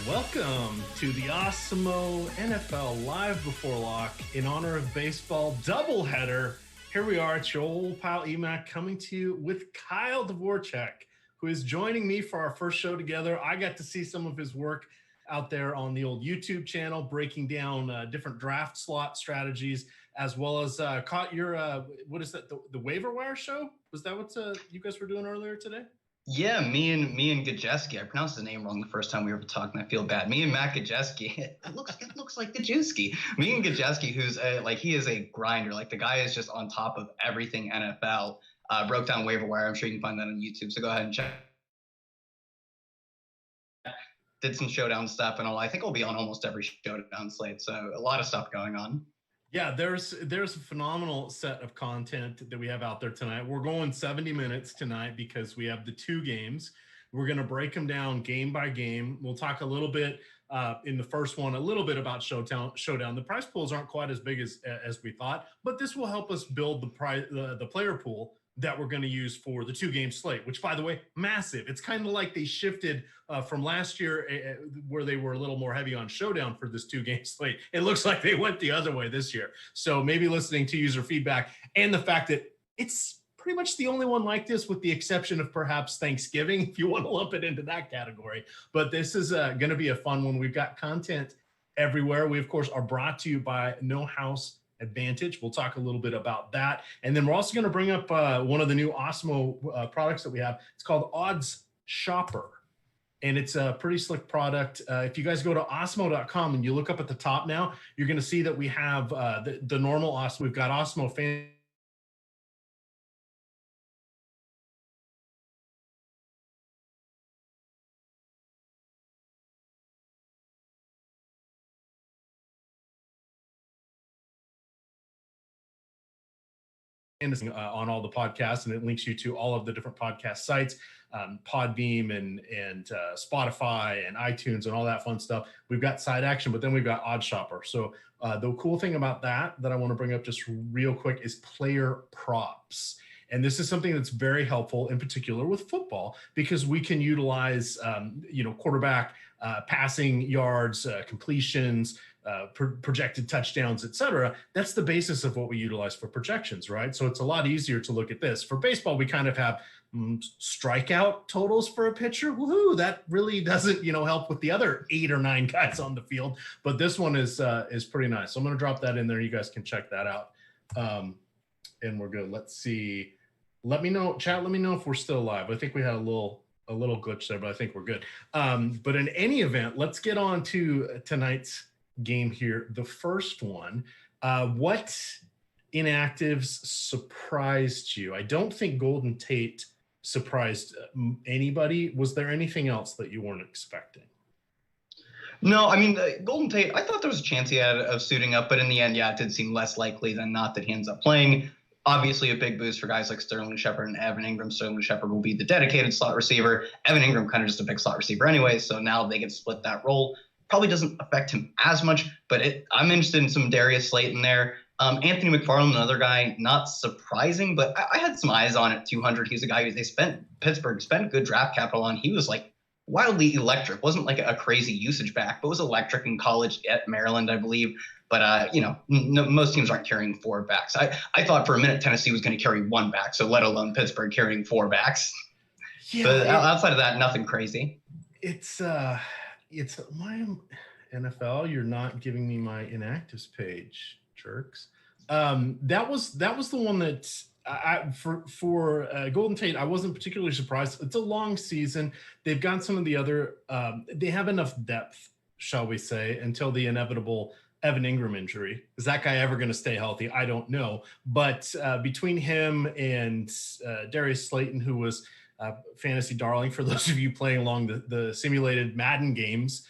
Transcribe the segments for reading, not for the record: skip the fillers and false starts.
Welcome to the Awesemo NFL Live Before Lock in honor of baseball doubleheader. Here we are, it's your old pal EMac coming to you with Kyle Dvorchak, who is joining me for our first show together. I got to see some of his work out there on the old YouTube channel, breaking down different draft slot strategies, as well as caught your, what is that, the waiver wire show? Was that what you guys were doing earlier today? Yeah, me and Gajeski. I pronounced his name wrong the first time we were talking. I feel bad. Me and Matt Gajeski. It looks like Gajeski. Me and Gajeski, who's he is a grinder. Like, the guy is just on top of everything NFL. Broke down waiver wire. I'm sure you can find that on YouTube. So go ahead and check. Did some Showdown stuff and all. I think I'll be on almost every Showdown slate. So a lot of stuff going on. Yeah, there's a phenomenal set of content that we have out there tonight. We're going 70 minutes tonight because we have the two games. We're going to break them down game by game. We'll talk a little bit in the first one, a little bit about Showdown. The prize pools aren't quite as big as we thought, but this will help us build the player pool that we're going to use for the two-game slate, which, by the way, massive. It's kind of like they shifted from last year where they were a little more heavy on Showdown for this two-game slate. It looks like they went the other way this year. So maybe listening to user feedback and the fact that it's pretty much the only one like this, with the exception of perhaps Thanksgiving, if you want to lump it into that category. But this is going to be a fun one. We've got content everywhere. We, of course, are brought to you by No House Advantage. We'll talk a little bit about that. And then we're also going to bring up one of the new Awesemo products that we have. It's called Odds Shopper. And it's a pretty slick product. If you guys go to awesemo.com and you look up at the top now, you're going to see that we have the normal Awesemo. We've got Awesemo Fan. On all the podcasts, and it links you to all of the different podcast sites, Podbeam and Spotify and iTunes and all that fun stuff. We've got Side Action, but then we've got Odd Shopper. So the cool thing about that I want to bring up just real quick is player props. And this is something that's very helpful, in particular with football, because we can utilize, quarterback passing yards, completions, projected touchdowns, et cetera. That's the basis of what we utilize for projections, right? So it's a lot easier to look at this. For baseball, we kind of have strikeout totals for a pitcher. Woohoo! That really doesn't, help with the other 8 or 9 guys on the field. But this one is pretty nice. So I'm going to drop that in there. You guys can check that out. And we're good. Let's see. Let me know, chat. Let me know if we're still live. I think we had a little glitch there, but I think we're good. But in any event, let's get on to tonight's game here. The first one, what inactives surprised you? I don't think Golden Tate surprised anybody. Was there anything else that you weren't expecting? No, I mean, Golden Tate, I thought there was a chance he had of suiting up, but in the end, yeah, it did seem less likely than not that he ends up playing. Obviously, a big boost for guys like Sterling Shepard and Evan Ingram. Sterling Shepard will be the dedicated slot receiver. Evan Ingram kind of just a big slot receiver anyway, so now they can split that role. Probably doesn't affect him as much, but I'm interested in some Darius Slayton there. Anthony Mcfarland, another guy, not surprising, but I had some eyes on at 200. He's a guy who Pittsburgh spent good draft capital on. He was like wildly electric. Wasn't like a crazy usage back, but was electric in college at Maryland, I believe. But, most teams aren't carrying 4 backs. I thought for a minute Tennessee was going to carry 1 back, so let alone Pittsburgh carrying 4 backs. Yeah, but outside of that, nothing crazy. It's my NFL. You're not giving me my inactives page, jerks. That was the one that for Golden Tate, I wasn't particularly surprised. It's a long season. They've got some of the other. They have enough depth, shall we say, until the inevitable Evan Ingram injury. Is that guy ever going to stay healthy? I don't know. But between him and Darius Slayton, who was fantasy darling for those of you playing along the simulated Madden games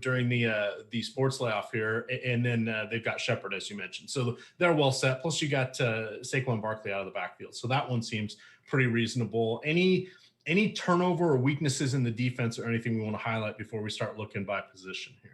during the sports layoff here, and then they've got Shepard, as you mentioned, so they're well set. Plus you got Saquon Barkley out of the backfield, so that one seems pretty reasonable. Any turnover or weaknesses in the defense or anything we want to highlight before we start looking by position here?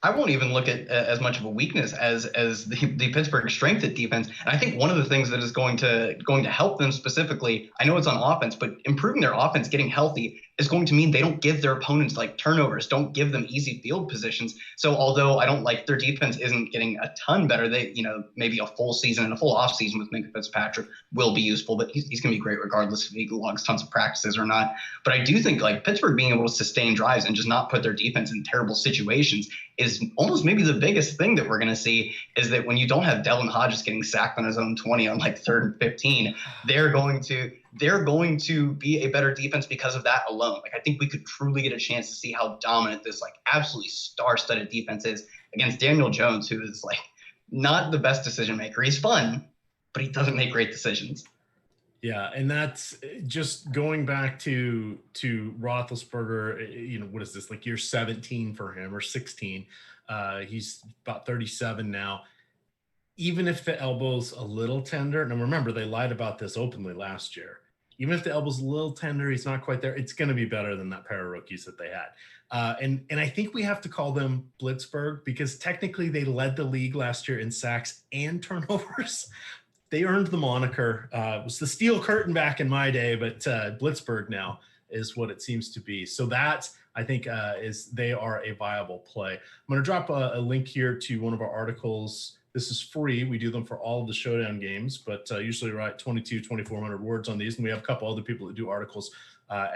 I won't even look at as much of a weakness as the Pittsburgh strength at defense. And I think one of the things that is going to help them specifically, I know it's on offense, but improving their offense, getting healthy, is going to mean they don't give their opponents like turnovers, don't give them easy field positions. So although I don't like their defense isn't getting a ton better, they, maybe a full season and a full off season with Minkah Fitzpatrick will be useful, but he's going to be great regardless if he logs tons of practices or not. But I do think like Pittsburgh being able to sustain drives and just not put their defense in terrible situations is almost maybe the biggest thing that we're going to see, is that when you don't have Devlin Hodges getting sacked on his own 20 on like 3rd and 15, they're going to be a better defense because of that alone. Like I think we could truly get a chance to see how dominant this like absolutely star-studded defense is against Daniel Jones, who is like not the best decision maker. He's fun, but he doesn't make great decisions. Yeah, and that's just going back to Roethlisberger. What is this, like year 17 for him or 16? He's about 37 now. Even if the elbow's a little tender, and remember they lied about this openly last year. Even if the elbow's a little tender, he's not quite there. It's going to be better than that pair of rookies that they had. And I think we have to call them Blitzburg because technically they led the league last year in sacks and turnovers. They earned the moniker. It was the steel curtain back in my day, but Blitzburg now is what it seems to be. So that, I think, they are a viable play. I'm going to drop a link here to one of our articles. This is free. We do them for all of the Showdown games, but usually write 2,400 words on these. And we have a couple other people that do articles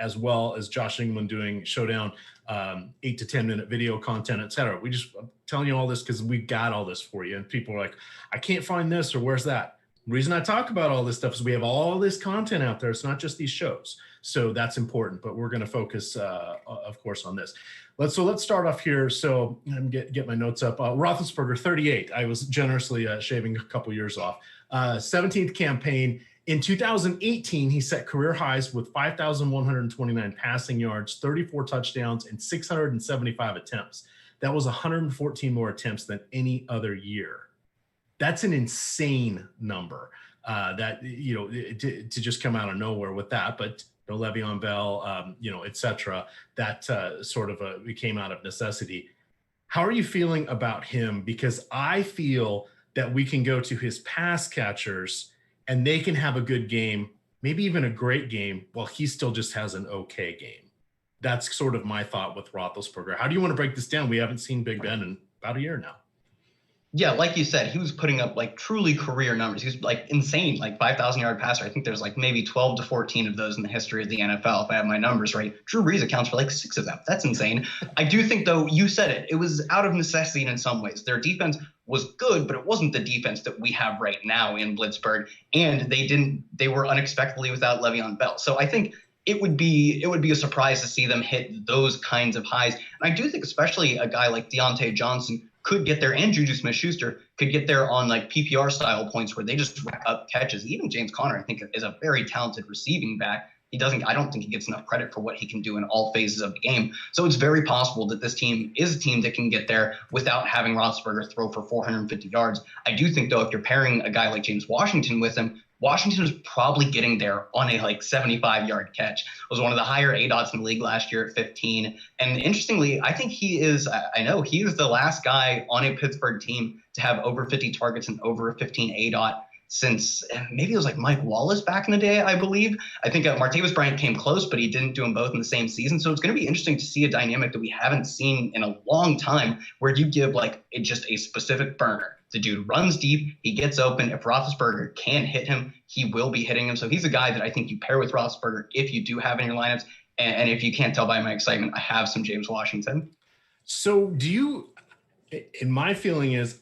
as well as Josh England doing Showdown, 8 to 10 minute video content, et cetera. I'm telling you all this because we got all this for you. And people are like, I can't find this or where's that? The reason I talk about all this stuff is we have all this content out there. It's not just these shows. So that's important, but we're going to focus, of course, on this. Let's start off here. So I'm get my notes up. Roethlisberger, 38. I was generously shaving a couple years off. 17th campaign. In 2018, he set career highs with 5,129 passing yards, 34 touchdowns, and 675 attempts. That was 114 more attempts than any other year. That's an insane number to just come out of nowhere with that. But Le'Veon Bell, et cetera, that sort of came out of necessity. How are you feeling about him? Because I feel that we can go to his pass catchers and they can have a good game, maybe even a great game, while he still just has an okay game. That's sort of my thought with Roethlisberger. How do you want to break this down? We haven't seen Big Ben in about a year now. Yeah, like you said, he was putting up like truly career numbers. He was like insane, like 5,000 yard passer. I think there's like maybe 12 to 14 of those in the history of the NFL, if I have my numbers right. Drew Brees accounts for like 6 of them. That's insane. I do think, though, you said it. It was out of necessity in some ways. Their defense was good, but it wasn't the defense that we have right now in Blitzburg. And they were unexpectedly without Le'Veon Bell. So I think it would be a surprise to see them hit those kinds of highs. And I do think especially a guy like Deontay Johnson could get there, and Juju Smith-Schuster could get there on like PPR style points where they just rack up catches. Even James Conner, I think, is a very talented receiving back. I don't think he gets enough credit for what he can do in all phases of the game. So it's very possible that this team is a team that can get there without having Roethlisberger throw for 450 yards. I do think, though, if you're pairing a guy like James Washington with him, Washington is probably getting there on a like 75-yard catch. It was one of the higher ADOTs in the league last year at 15. And interestingly, I think he is the last guy on a Pittsburgh team to have over 50 targets and over a 15 ADOT since maybe it was like Mike Wallace back in the day, I believe. I think Martavis Bryant came close, but he didn't do them both in the same season. So it's going to be interesting to see a dynamic that we haven't seen in a long time, where you give like just a specific burner. The dude runs deep. He gets open. If Roethlisberger can hit him, he will be hitting him. So he's a guy that I think you pair with Roethlisberger if you do have in your lineups. And if you can't tell by my excitement, I have some James Washington. So do you – and my feeling is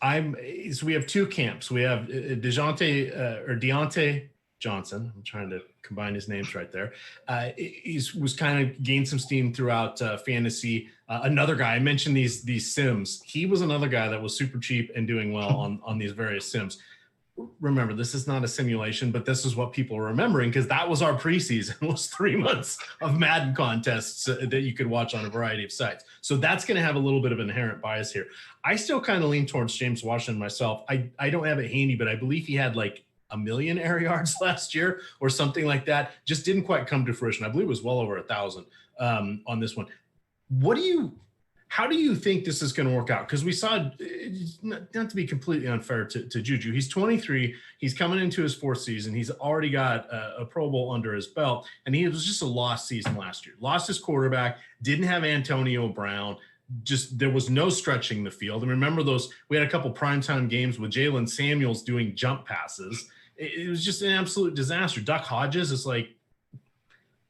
we have two camps. We have Deontay Johnson. I'm trying to combine his names right there. He was kind of gained some steam throughout fantasy. Another guy, I mentioned these sims. He was another guy that was super cheap and doing well on these various sims. Remember, this is not a simulation, but this is what people are remembering because that was our preseason. It was 3 months of Madden contests that you could watch on a variety of sites. So that's going to have a little bit of inherent bias here. I still kind of lean towards James Washington myself. I don't have it handy, but I believe he had like 1 million air yards last year or something like that. Just didn't quite come to fruition. I believe it was well over 1,000 on this one. What do you How do you think this is going to work out? Because we saw, not to be completely unfair to Juju, he's 23. He's coming into his fourth season. He's already got a Pro Bowl under his belt, and he was just a lost season last year. Lost his quarterback, didn't have Antonio Brown. Just there was no stretching the field. And remember we had a couple primetime games with Jalen Samuels doing jump passes. It was just an absolute disaster. Duck Hodges is like,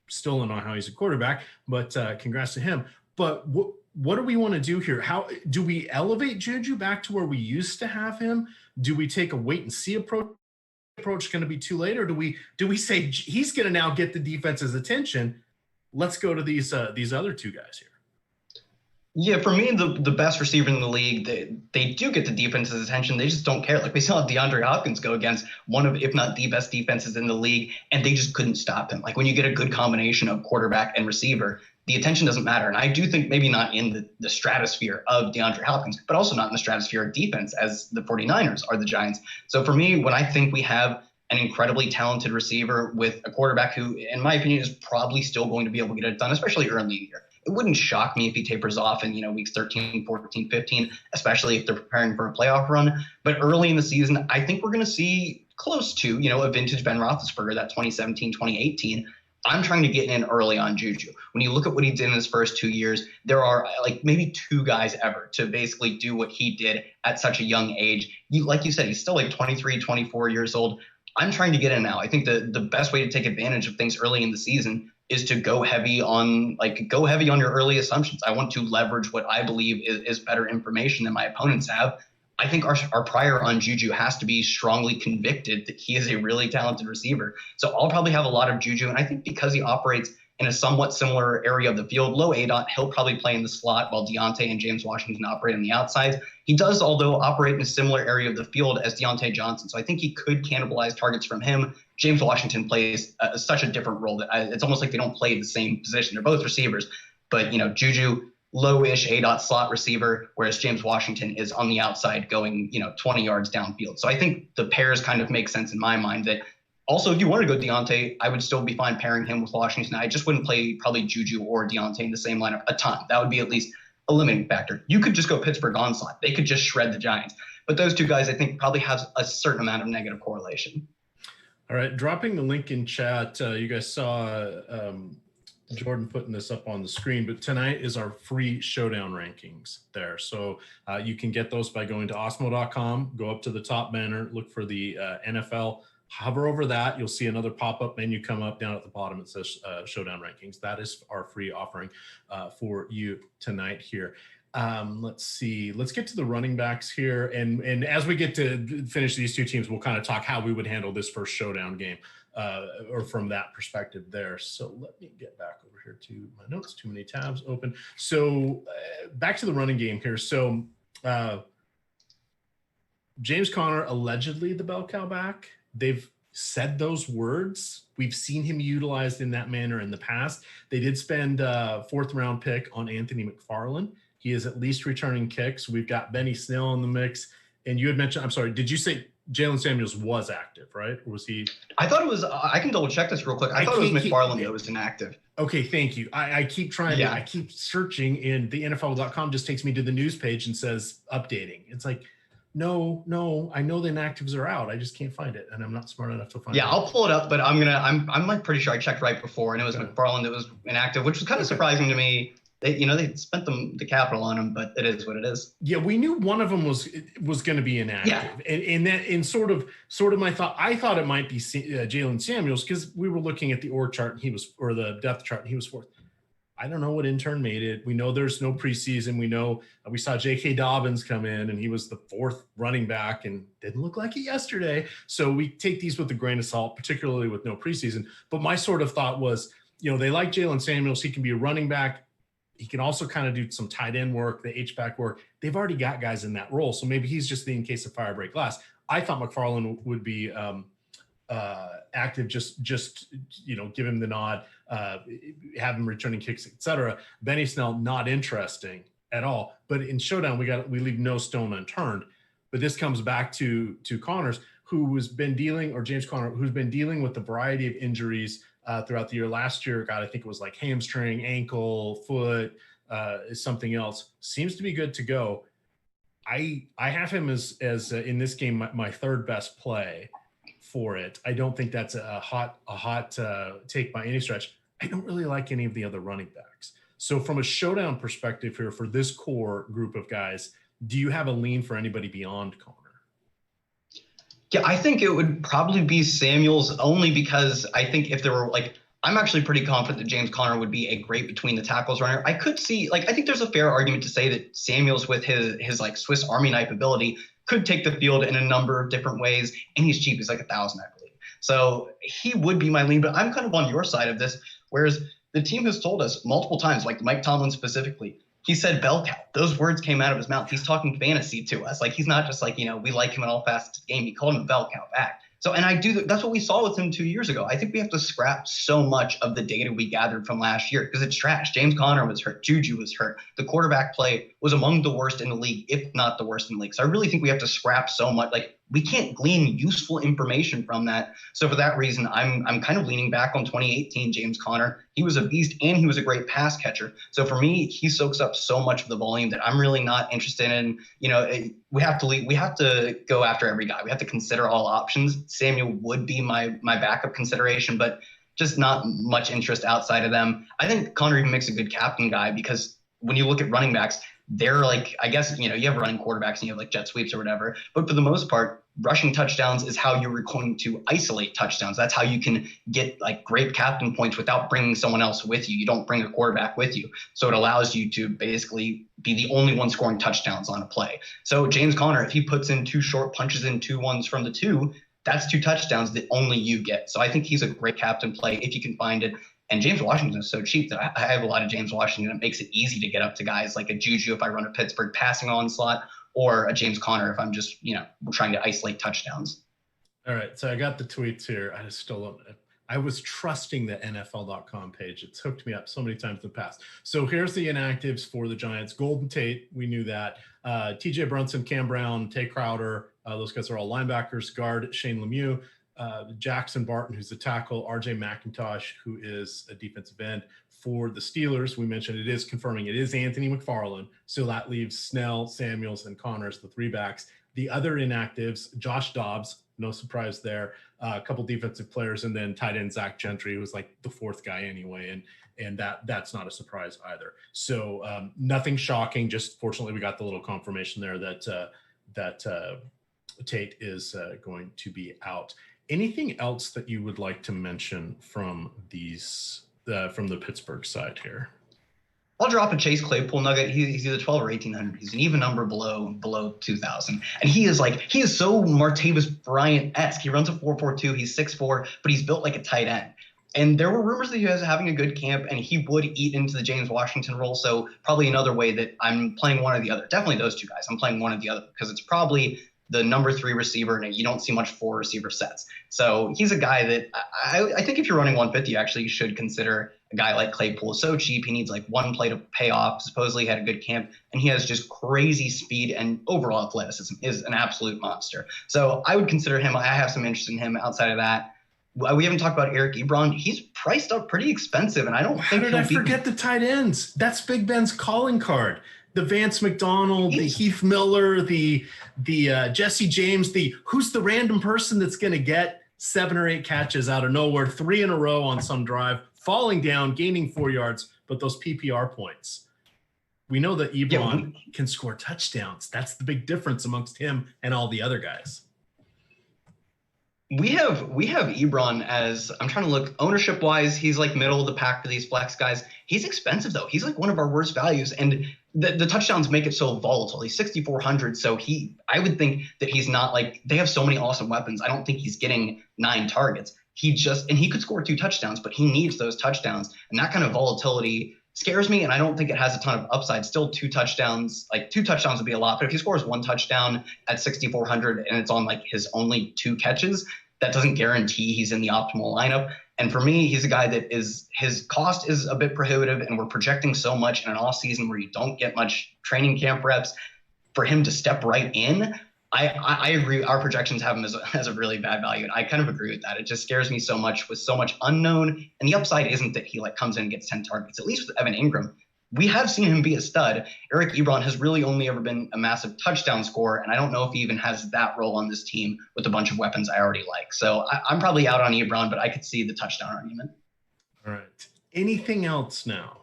still don't know how he's a quarterback, but congrats to him. But what do we want to do here? How do we elevate Juju back to where we used to have him? Do we take a wait and see approach going to be too late? Or do we say he's going to now get the defense's attention? Let's go to these other two guys here. Yeah, for me, the best receiver in the league, they do get the defense's attention. They just don't care. Like we saw DeAndre Hopkins go against one of, if not the best defenses in the league, and they just couldn't stop him. Like when you get a good combination of quarterback and receiver, the attention doesn't matter. And I do think maybe not in the stratosphere of DeAndre Hopkins, but also not in the stratosphere of defense as the 49ers are the Giants. So for me, when I think we have an incredibly talented receiver with a quarterback who, in my opinion, is probably still going to be able to get it done, especially early in the year. It wouldn't shock me if he tapers off in, weeks 13, 14, 15, especially if they're preparing for a playoff run. But early in the season, I think we're going to see close to, a vintage Ben Roethlisberger, that 2017, 2018. I'm trying to get in early on Juju. When you look at what he did in his first 2 years, there are like maybe two guys ever to basically do what he did at such a young age. Like you said, he's still like 23, 24 years old. I'm trying to get in now. I think the best way to take advantage of things early in the season is to go heavy on your early assumptions. I want to leverage what I believe is better information than my opponents have. I think our prior on Juju has to be strongly convicted that he is a really talented receiver. So I'll probably have a lot of Juju. And I think because he operates in a somewhat similar area of the field, low ADOT, he'll probably play in the slot while Deontay and James Washington operate on the outsides. He does, although, operate in a similar area of the field as Deontay Johnson. So I think he could cannibalize targets from him. James Washington plays such a different role that it's almost like they don't play the same position. They're both receivers, but Juju, low-ish ADOT slot receiver, whereas James Washington is on the outside going 20 yards downfield. So I think the pairs kind of make sense in my mind. That also, if you want to go Deontay, I would still be fine pairing him with Washington. I just wouldn't play probably Juju or Deontay in the same lineup a ton. That would be at least a limiting factor. You could just go Pittsburgh onslaught. They could just shred the Giants. But those two guys, I think, probably have a certain amount of negative correlation. All right, dropping the link in chat. You guys saw Jordan putting this up on the screen, but tonight is our free Showdown rankings there. So you can get those by going to awesemo.com, go up to the top banner, look for the NFL, hover over that. You'll see another pop-up menu come up. Down at the bottom. It says Showdown rankings. That is our free offering for you tonight here. Let's see. Let's get to the running backs here. And as we get to finish these two teams, we'll kind of talk how we would handle this first Showdown game or from that perspective there. So let me get back over here to my notes. Too many tabs open. So back to the running game here. So James Conner, allegedly the bell cow back. They've said those words. We've seen him utilized in that manner in the past. They did spend a fourth-round pick on Anthony Mcfarland. He is at least returning kicks. We've got Benny Snell in the mix. And you had mentioned, I'm sorry, did you say Jalen Samuels was active, right? Or was he? I thought it was, I can double check this real quick. I thought it was McFarland that was inactive. Okay, thank you. I keep trying to, I keep searching, and the NFL.com just takes me to the news page and says updating. It's like, no, I know the inactives are out. I just can't find it, and I'm not smart enough to find it. Yeah, I'll pull it up, but I'm like pretty sure I checked right before, and it was McFarland that was inactive, which was kind of surprising to me. They spent the capital on him, but it is what it is. Yeah, we knew one of them was going to be inactive, and that in sort of my thought. I thought it might be Jalen Samuels because we were looking at the org chart and the depth chart and he was fourth. I don't know what intern made it. We know there's no preseason. We know we saw J.K. Dobbins come in and he was the fourth running back and didn't look like it yesterday. So we take these with a grain of salt, particularly with no preseason. But my sort of thought was, they like Jalen Samuels. He can be a running back. He can also kind of do some tight end work, the H-back work. They've already got guys in that role. So maybe he's just the in case of fire break glass. I thought McFarland would be active, just give him the nod, have him returning kicks, etc. Benny Snell, not interesting at all. But in Showdown, we leave no stone unturned. But this comes back to Connors, James Conner, who's been dealing with a variety of injuries throughout the year. Last year, I think it was like hamstring, ankle, foot, is something else. Seems to be good to go. I have him as in this game my third best play for it. I don't think that's a hot take by any stretch. I don't really like any of the other running backs. So from a showdown perspective here for this core group of guys, do you have a lean for anybody beyond Connor? Yeah, I think it would probably be Samuels, only because I think if there were I'm actually pretty confident that James Conner would be a great between the tackles runner. I could see, I think there's a fair argument to say that Samuels, with his Swiss Army knife ability, could take the field in a number of different ways, and he's cheap. He's like $1,000, I believe. So he would be my lean, but I'm kind of on your side of this, whereas the team has told us multiple times, like Mike Tomlin specifically, he said bell cow. Those words came out of his mouth. He's talking fantasy to us. He's not just we like him in all facets of the game. He called him a bell cow back. So, and that's what we saw with him 2 years ago. I think we have to scrap so much of the data we gathered from last year because it's trash. James Conner was hurt. Juju was hurt. The quarterback play was among the worst in the league, if not the worst in the league. So I really think we have to scrap so much. We can't glean useful information from that. So for that reason, I'm kind of leaning back on 2018 James Conner. He was a beast and he was a great pass catcher. So for me, he soaks up so much of the volume that I'm really not interested in. We have to go after every guy. We have to consider all options. Samuel would be my backup consideration, but just not much interest outside of them. I think Conner even makes a good captain guy because when you look at running backs, they're I guess, you have running quarterbacks and you have jet sweeps or whatever. But for the most part, rushing touchdowns is how you're going to isolate touchdowns. That's how you can get great captain points without bringing someone else with you. You don't bring a quarterback with you. So it allows you to basically be the only one scoring touchdowns on a play. So James Conner, if he puts in 2 short punches in 2 ones from the 2, that's 2 touchdowns that only you get. So I think he's a great captain play if you can find it. And James Washington is so cheap that I have a lot of James Washington. It makes it easy to get up to guys like a Juju if I run a Pittsburgh passing onslaught, or a James Conner if I'm just, trying to isolate touchdowns. All right. So I got the tweets here. I just still don't. I was trusting the NFL.com page. It's hooked me up so many times in the past. So here's the inactives for the Giants. Golden Tate, we knew that. TJ Brunson, Cam Brown, Tay Crowder. Those guys are all linebackers. Guard, Shane Lemieux. Jackson Barton, who's the tackle, RJ McIntosh, who is a defensive end. For the Steelers, we mentioned it is confirming it is Anthony McFarland. So that leaves Snell, Samuels, and Connors, the 3 backs. The other inactives, Josh Dobbs, no surprise there. A couple defensive players, and then tight end Zach Gentry, who was the 4th guy anyway. And that's not a surprise either. So nothing shocking. Just fortunately, we got the little confirmation there that Tate is going to be out. Anything else that you would like to mention from these from the Pittsburgh side here? I'll drop a Chase Claypool nugget. He's either 12 or 1,800. He's an even number below 2,000. And he is so Martavis Bryant-esque. He runs a 4.42. He's 6'4", but he's built like a tight end. And there were rumors that he was having a good camp and he would eat into the James Washington role. So probably another way that I'm playing one or the other. Definitely those 2 guys. I'm playing one or the other because it's probably the number 3 receiver, and you don't see much 4 receiver sets. So he's a guy that I think if you're running 150, actually you should consider a guy like Claypool. So cheap. He needs 1 play to pay off. Supposedly he had a good camp, and he has just crazy speed and overall athleticism, is an absolute monster. So I would consider him. I have some interest in him outside of that. We haven't talked about Eric Ebron. He's priced up pretty expensive, and I don't think How did I forget the tight ends? That's Big Ben's calling card. The Vance McDonald, the Heath Miller, the Jesse James, who's the random person that's going to get 7 or 8 catches out of nowhere, 3 in a row on some drive, falling down, gaining 4 yards, but those PPR points. We know that Ebron can score touchdowns. That's the big difference amongst him and all the other guys. We have Ebron as, I'm trying to look ownership wise, he's middle of the pack for these flex guys. He's expensive though. He's one of our worst values, and the touchdowns make it so volatile. He's 6,400, so I would think that he's not they have so many awesome weapons. I don't think he's getting 9 targets. He could score 2 touchdowns, but he needs those touchdowns, and that kind of volatility scares me, and I don't think it has a ton of upside. Still 2 touchdowns, 2 touchdowns would be a lot, but if he scores 1 touchdown at 6,400 and it's on his only 2 catches, that doesn't guarantee he's in the optimal lineup. And for me, he's a guy that his cost is a bit prohibitive, and we're projecting so much in an off season where you don't get much training camp reps. For him to step right in, I agree. Our projections have him as a really bad value, and I kind of agree with that. It just scares me so much with so much unknown, and the upside isn't that he comes in and gets 10 targets. At least with Evan Ingram, we have seen him be a stud. Eric Ebron has really only ever been a massive touchdown scorer, and I don't know if he even has that role on this team with a bunch of weapons I already like. So I'm probably out on Ebron, but I could see the touchdown argument. All right. Anything else now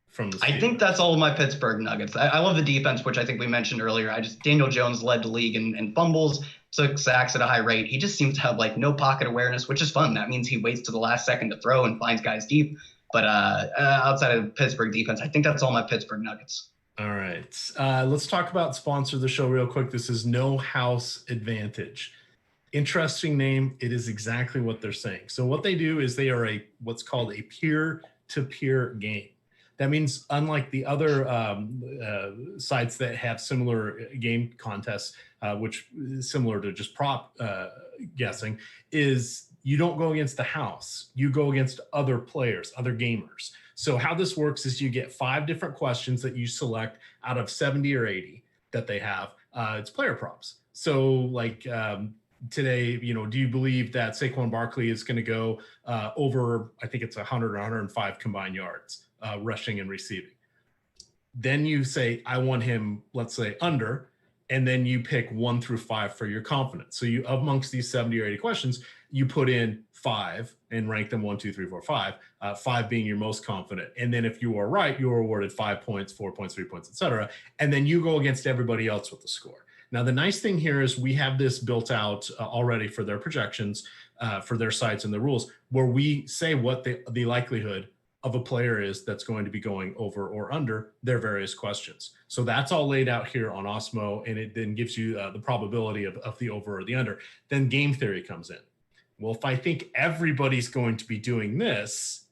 from the Steelers? I think that's all of my Pittsburgh Nuggets. I love the defense, which I think we mentioned earlier. Daniel Jones led the league in fumbles, took sacks at a high rate. He just seems to have like no pocket awareness, which is fun. That means he waits to the last second to throw and finds guys deep. But outside of Pittsburgh defense, I think that's all my Pittsburgh Nuggets. All right. Let's talk about sponsor of the show real quick. This is No House Advantage. Interesting name. It is exactly what they're saying. So what they do is they are what's called a peer-to-peer game. That means unlike the other sites that have similar game contests, which is similar to just prop guessing, is you don't go against the house. You go against other players, other gamers. So how this works is you get 5 different questions that you select out of 70 or 80 that they have. It's player props. So like today, do you believe that Saquon Barkley is going to go over, I think it's 100 or 105 combined yards, rushing and receiving? Then you say, I want him, let's say, under, and then you pick 1 through 5 for your confidence. So you, amongst these 70 or 80 questions, you put in 5 and rank them 1, 2, 3, 4, 5, 5 being your most confident. And then if you are right, you are awarded 5 points, 4 points, 3 points, etc. And then you go against everybody else with the score. Now, the nice thing here is we have this built out already for their projections, for their sites and the rules, where we say what the likelihood of a player is that's going to be going over or under their various questions. So that's all laid out here on Awesemo, and it then gives you the probability of the over or the under. Then game theory comes in. Well, if I think everybody's going to be doing this,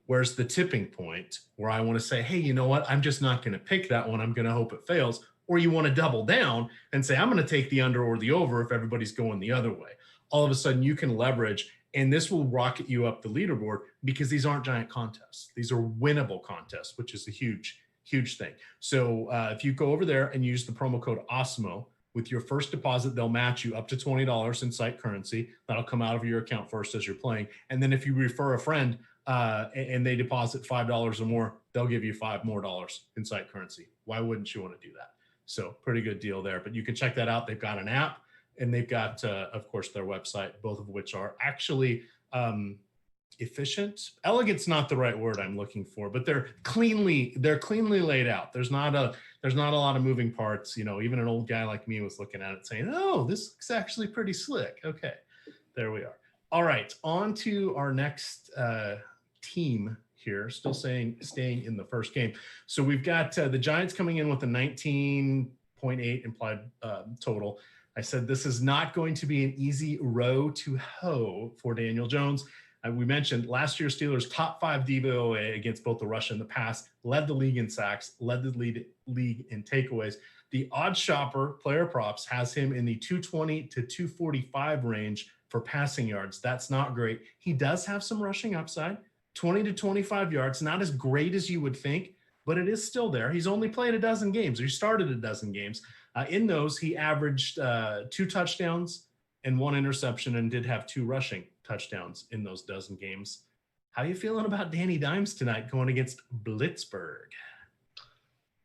where's the tipping point where I want to say, hey, you know what? I'm just not going to pick that one. I'm going to hope it fails. Or you want to double down and say, I'm going to take the under or the over if everybody's going the other way. All of a sudden you can leverage, and this will rocket you up the leaderboard because these aren't giant contests. These are winnable contests, which is a huge, huge thing. So if you go over there and use the promo code Awesemo, with your first deposit, they'll match you up to $20 in site currency. That'll come out of your account first as you're playing. And then if you refer a friend and they deposit $5 or more, they'll give you $5 more in site currency. Why wouldn't you want to do that? So pretty good deal there. But you can check that out. They've got an app, and they've got, of course, their website, both of which are actually efficient. Elegant's not the right word I'm looking for, but they're cleanly laid out. There's not a lot of moving parts. Even an old guy like me was looking at it saying, oh, this looks actually pretty slick. Okay, there we are. All right, on to our next team here, still staying in the first game. So we've got the Giants coming in with a 19.8 implied total. I said this is not going to be an easy row to hoe for Daniel Jones. We mentioned last year's Steelers top 5 DVOA against both the rush and the pass, led the league in sacks, led the league in takeaways. The odd shopper player props has him in the 220 to 245 range for passing yards. That's not great. He does have some rushing upside, 20 to 25 yards, not as great as you would think, but it is still there. He's only played a dozen games, or he started a dozen games. In those, he averaged 2 touchdowns and 1 interception, and did have 2 rushing touchdowns in those dozen games. How are you feeling about Danny Dimes tonight going against Blitzburg?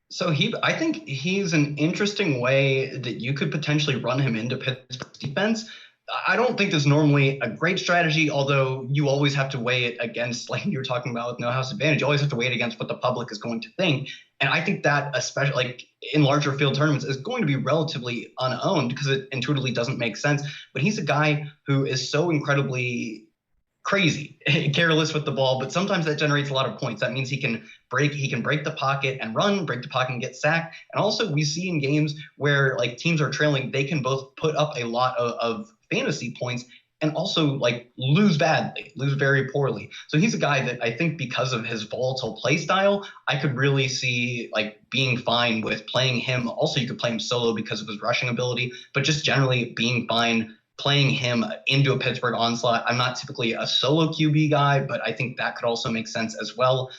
So I think he's an interesting way that you could potentially run him into Pittsburgh's defense. I don't think there's normally a great strategy, although you always have to weigh it against, like you were talking about with No House Advantage, you always have to weigh it against what the public is going to think. And I think that, especially like in larger field tournaments, is going to be relatively unowned because it intuitively doesn't make sense. But he's a guy who is so incredibly crazy, careless with the ball, but sometimes that generates a lot of points. That means he can break the pocket and run, break the pocket and get sacked. And also we see in games where like teams are trailing, they can both put up a lot of fantasy points and also like lose very poorly. So he's a guy that I think because of his volatile play style, I could really see like being fine with playing him. Also, you could play him solo because of his rushing ability, but just generally being fine playing him into a Pittsburgh onslaught. I'm not typically a solo QB guy, but I think that could also make sense as well.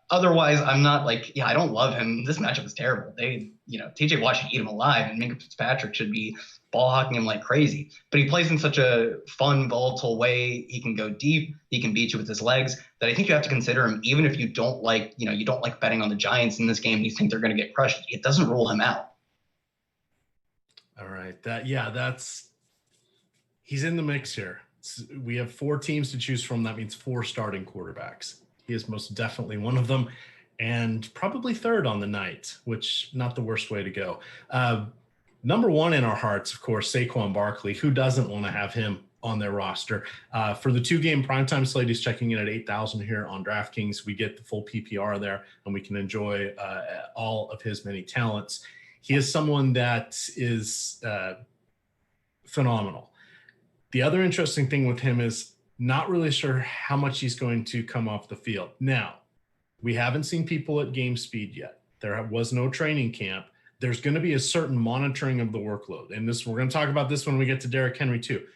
Otherwise, I'm not like, I don't love him. This matchup is terrible. TJ Watt should eat him alive, and Minka Fitzpatrick should be ball hawking him like crazy. But he plays in such a fun, volatile way. He can go deep. He can beat you with his legs. That I think you have to consider him, even if you don't like, you don't like betting on the Giants in this game. You think they're going to get crushed. It doesn't rule him out. All right, he's in the mix here. We have 4 teams to choose from. That means 4 starting quarterbacks. He is most definitely one of them, and probably third on the night, which not the worst way to go. Number 1 in our hearts, of course, Saquon Barkley. Who doesn't want to have him on their roster? For the 2-game primetime slate, he's checking in at 8,000 here on DraftKings. We get the full PPR there, and we can enjoy all of his many talents. He is someone that is phenomenal. The other interesting thing with him is not really sure how much he's going to come off the field. Now, we haven't seen people at game speed yet. There was no training camp. There's going to be a certain monitoring of the workload. And we're going to talk about this when we get to Derrick Henry too.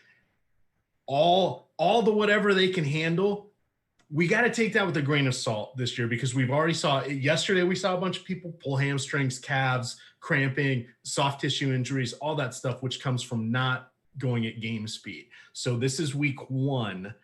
All the whatever they can handle, we got to take that with a grain of salt this year, because we've already yesterday we saw a bunch of people pull hamstrings, calves, cramping, soft tissue injuries, all that stuff, which comes from not going at game speed. So this is week 1.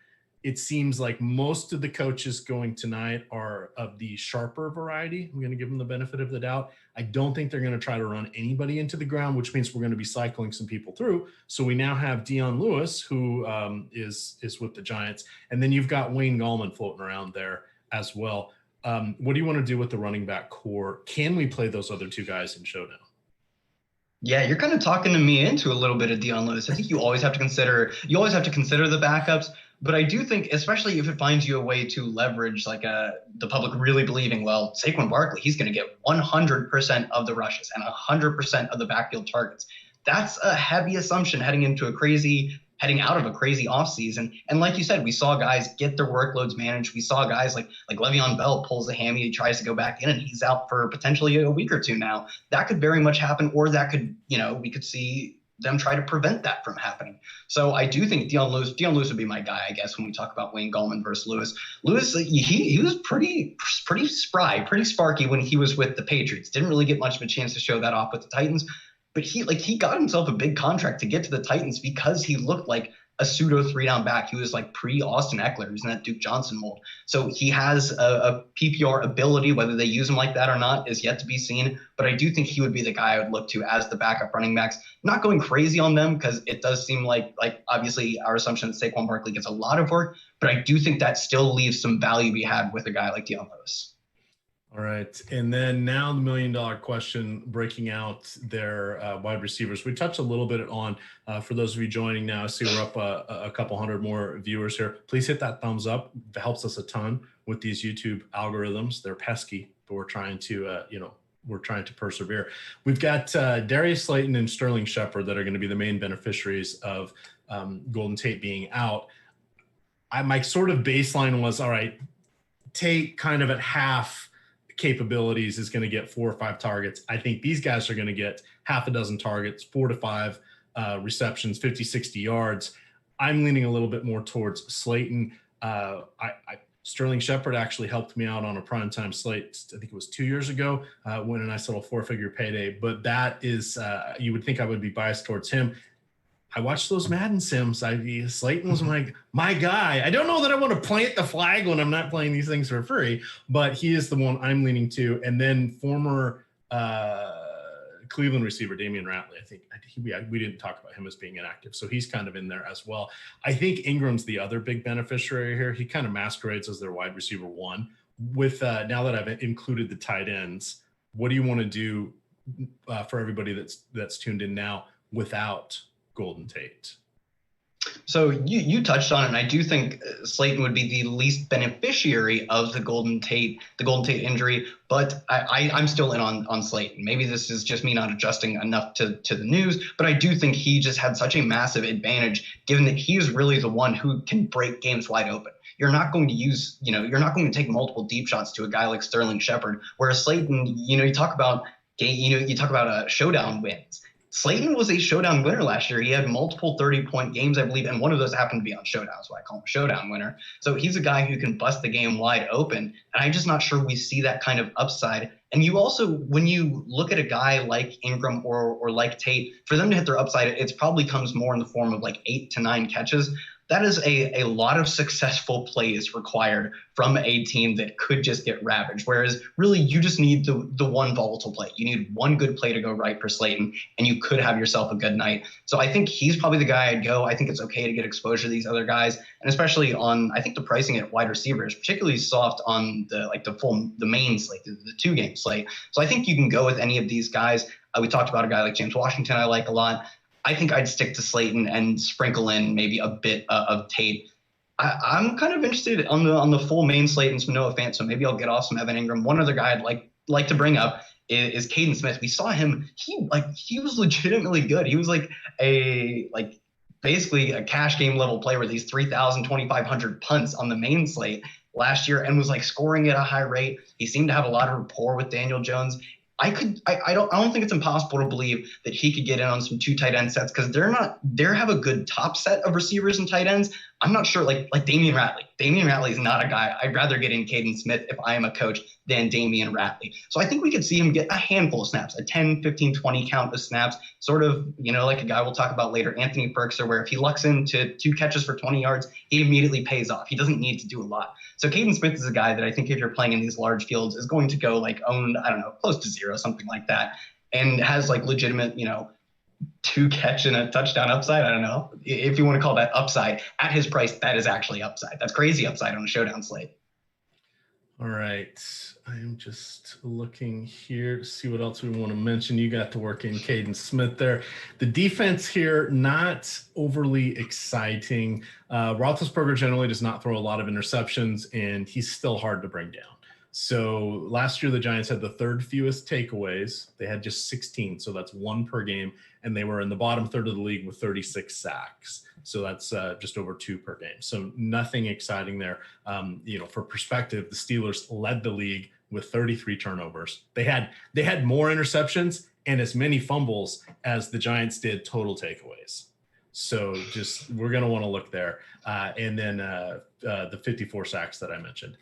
It seems like most of the coaches going tonight are of the sharper variety. I'm going to give them the benefit of the doubt. I don't think they're going to try to run anybody into the ground, which means we're going to be cycling some people through. So we now have Dion Lewis, who is with the Giants. And then you've got Wayne Gallman floating around there as well. What do you want to do with the running back core? Can we play those other 2 guys in Showdown? Yeah, you're kind of talking to me into a little bit of Dion Lewis. I think you always have to consider the backups, but I do think, especially if it finds you a way to leverage the public really believing, well, Saquon Barkley, he's going to get 100% of the rushes and 100% of the backfield targets. That's a heavy assumption heading out of a crazy offseason. And like you said, we saw guys get their workloads managed. We saw guys like Le'Veon Bell pulls a hammy, he tries to go back in, and he's out for potentially a week or 2 now. That could very much happen, or that could, we could see them try to prevent that from happening. So I do think Dion Lewis would be my guy, I guess, when we talk about Wayne Gallman versus Lewis. Lewis, he was pretty spry, pretty sparky when he was with the Patriots. Didn't really get much of a chance to show that off with the Titans. But he got himself a big contract to get to the Titans because he looked like a pseudo 3-down back. He was like pre-Austin Eckler, who's in that Duke Johnson mold. So he has a PPR ability. Whether they use him like that or not is yet to be seen. But I do think he would be the guy I would look to as the backup running backs. Not going crazy on them, because it does seem like obviously our assumption that Saquon Barkley gets a lot of work. But I do think that still leaves some value to be had with a guy like Dion Lewis. All right. And then now the $1 million question, breaking out their wide receivers. We touched a little bit on, for those of you joining now, I see we're up a couple hundred more viewers here. Please hit that thumbs up. It helps us a ton with these YouTube algorithms. They're pesky, but we're trying to, persevere. We've got Darius Slayton and Sterling Shepard that are going to be the main beneficiaries of Golden Tate being out. My sort of baseline was, all right, Tate kind of at half capabilities is going to get 4 or 5 targets. I think these guys are going to get half a dozen targets, 4 to 5 receptions, 50, 60 yards. I'm leaning a little bit more towards Slayton. Sterling Shepard actually helped me out on a primetime slate. I think it was 2 years ago, win a nice little 4-figure payday. But that is, you would think I would be biased towards him. I watched those Madden sims. Slayton was my guy. I don't know that I want to plant the flag when I'm not playing these things for free, but he is the one I'm leaning to. And then former Cleveland receiver Damian Ratley. I think we didn't talk about him as being inactive, so he's kind of in there as well. I think Ingram's the other big beneficiary here. He kind of masquerades as their wide receiver 1. With now that I've included the tight ends, what do you want to do for everybody that's tuned in now without Golden Tate? So you touched on it, and I do think Slayton would be the least beneficiary of the Golden Tate injury, but I'm still in on Slayton. Maybe this is just me not adjusting enough to the news, but I do think he just had such a massive advantage, given that he is really the one who can break games wide open. You're not going to take multiple deep shots to a guy like Sterling Shepard, whereas Slayton, you talk about showdown wins. Slayton was a Showdown winner last year. He had multiple 30-point games, I believe, and one of those happened to be on Showdown. That's why I call him a Showdown winner. So he's a guy who can bust the game wide open, and I'm just not sure we see that kind of upside. And you also, when you look at a guy like Ingram or like Tate, for them to hit their upside, it probably comes more in the form of like 8 to 9 catches. That is a lot of successful plays required from a team that could just get ravaged. Whereas really you just need the one volatile play. You need one good play to go right for Slayton, and you could have yourself a good night. So I think he's probably the guy I'd go. I think it's okay to get exposure to these other guys, and especially on, I think the pricing at wide receiver is particularly soft on the main slate, the 2-game slate. So I think you can go with any of these guys. We talked about a guy like James Washington I like a lot. I think I'd stick to Slayton and sprinkle in maybe a bit of Tate. I'm kind of interested on the full main slate and some Noah Fant, so maybe I'll get off some Evan Ingram. One other guy I'd like to bring up is Kaden Smith. We saw him; he was legitimately good. He was basically a cash game level player with these 3,000, 2,500 punts on the main slate last year, and was scoring at a high rate. He seemed to have a lot of rapport with Daniel Jones. I don't think it's impossible to believe that he could get in on some 2 tight end sets, because they have a good top set of receivers and tight ends. I'm not sure, like Damian Ratley. Damian Ratley is not a guy. I'd rather get in Kaden Smith if I am a coach than Damian Ratley. So I think we could see him get a handful of snaps, a 10, 15, 20 count of snaps, sort of, like a guy we'll talk about later, Anthony Perkser, where if he lucks into 2 catches for 20 yards, he immediately pays off. He doesn't need to do a lot. So Kaden Smith is a guy that I think if you're playing in these large fields is going to go owned, I don't know, close to 0, something like that, and has legitimate, 2 catch and a touchdown upside. I don't know if you want to call that upside. At his price, that is actually upside. That's crazy upside on a Showdown slate. All right. I am just looking here to see what else we want to mention. You got to work in Kaden Smith there. The defense here, not overly exciting. Roethlisberger generally does not throw a lot of interceptions, and he's still hard to bring down. So last year, the Giants had the 3rd fewest takeaways. They had just 16, so that's 1 per game, and they were in the bottom third of the league with 36 sacks. So that's just over 2 per game. So nothing exciting there. For perspective, the Steelers led the league with 33 turnovers. They had more interceptions and as many fumbles as the Giants did total takeaways. So just we're going to want to look there. And then the 54 sacks that I mentioned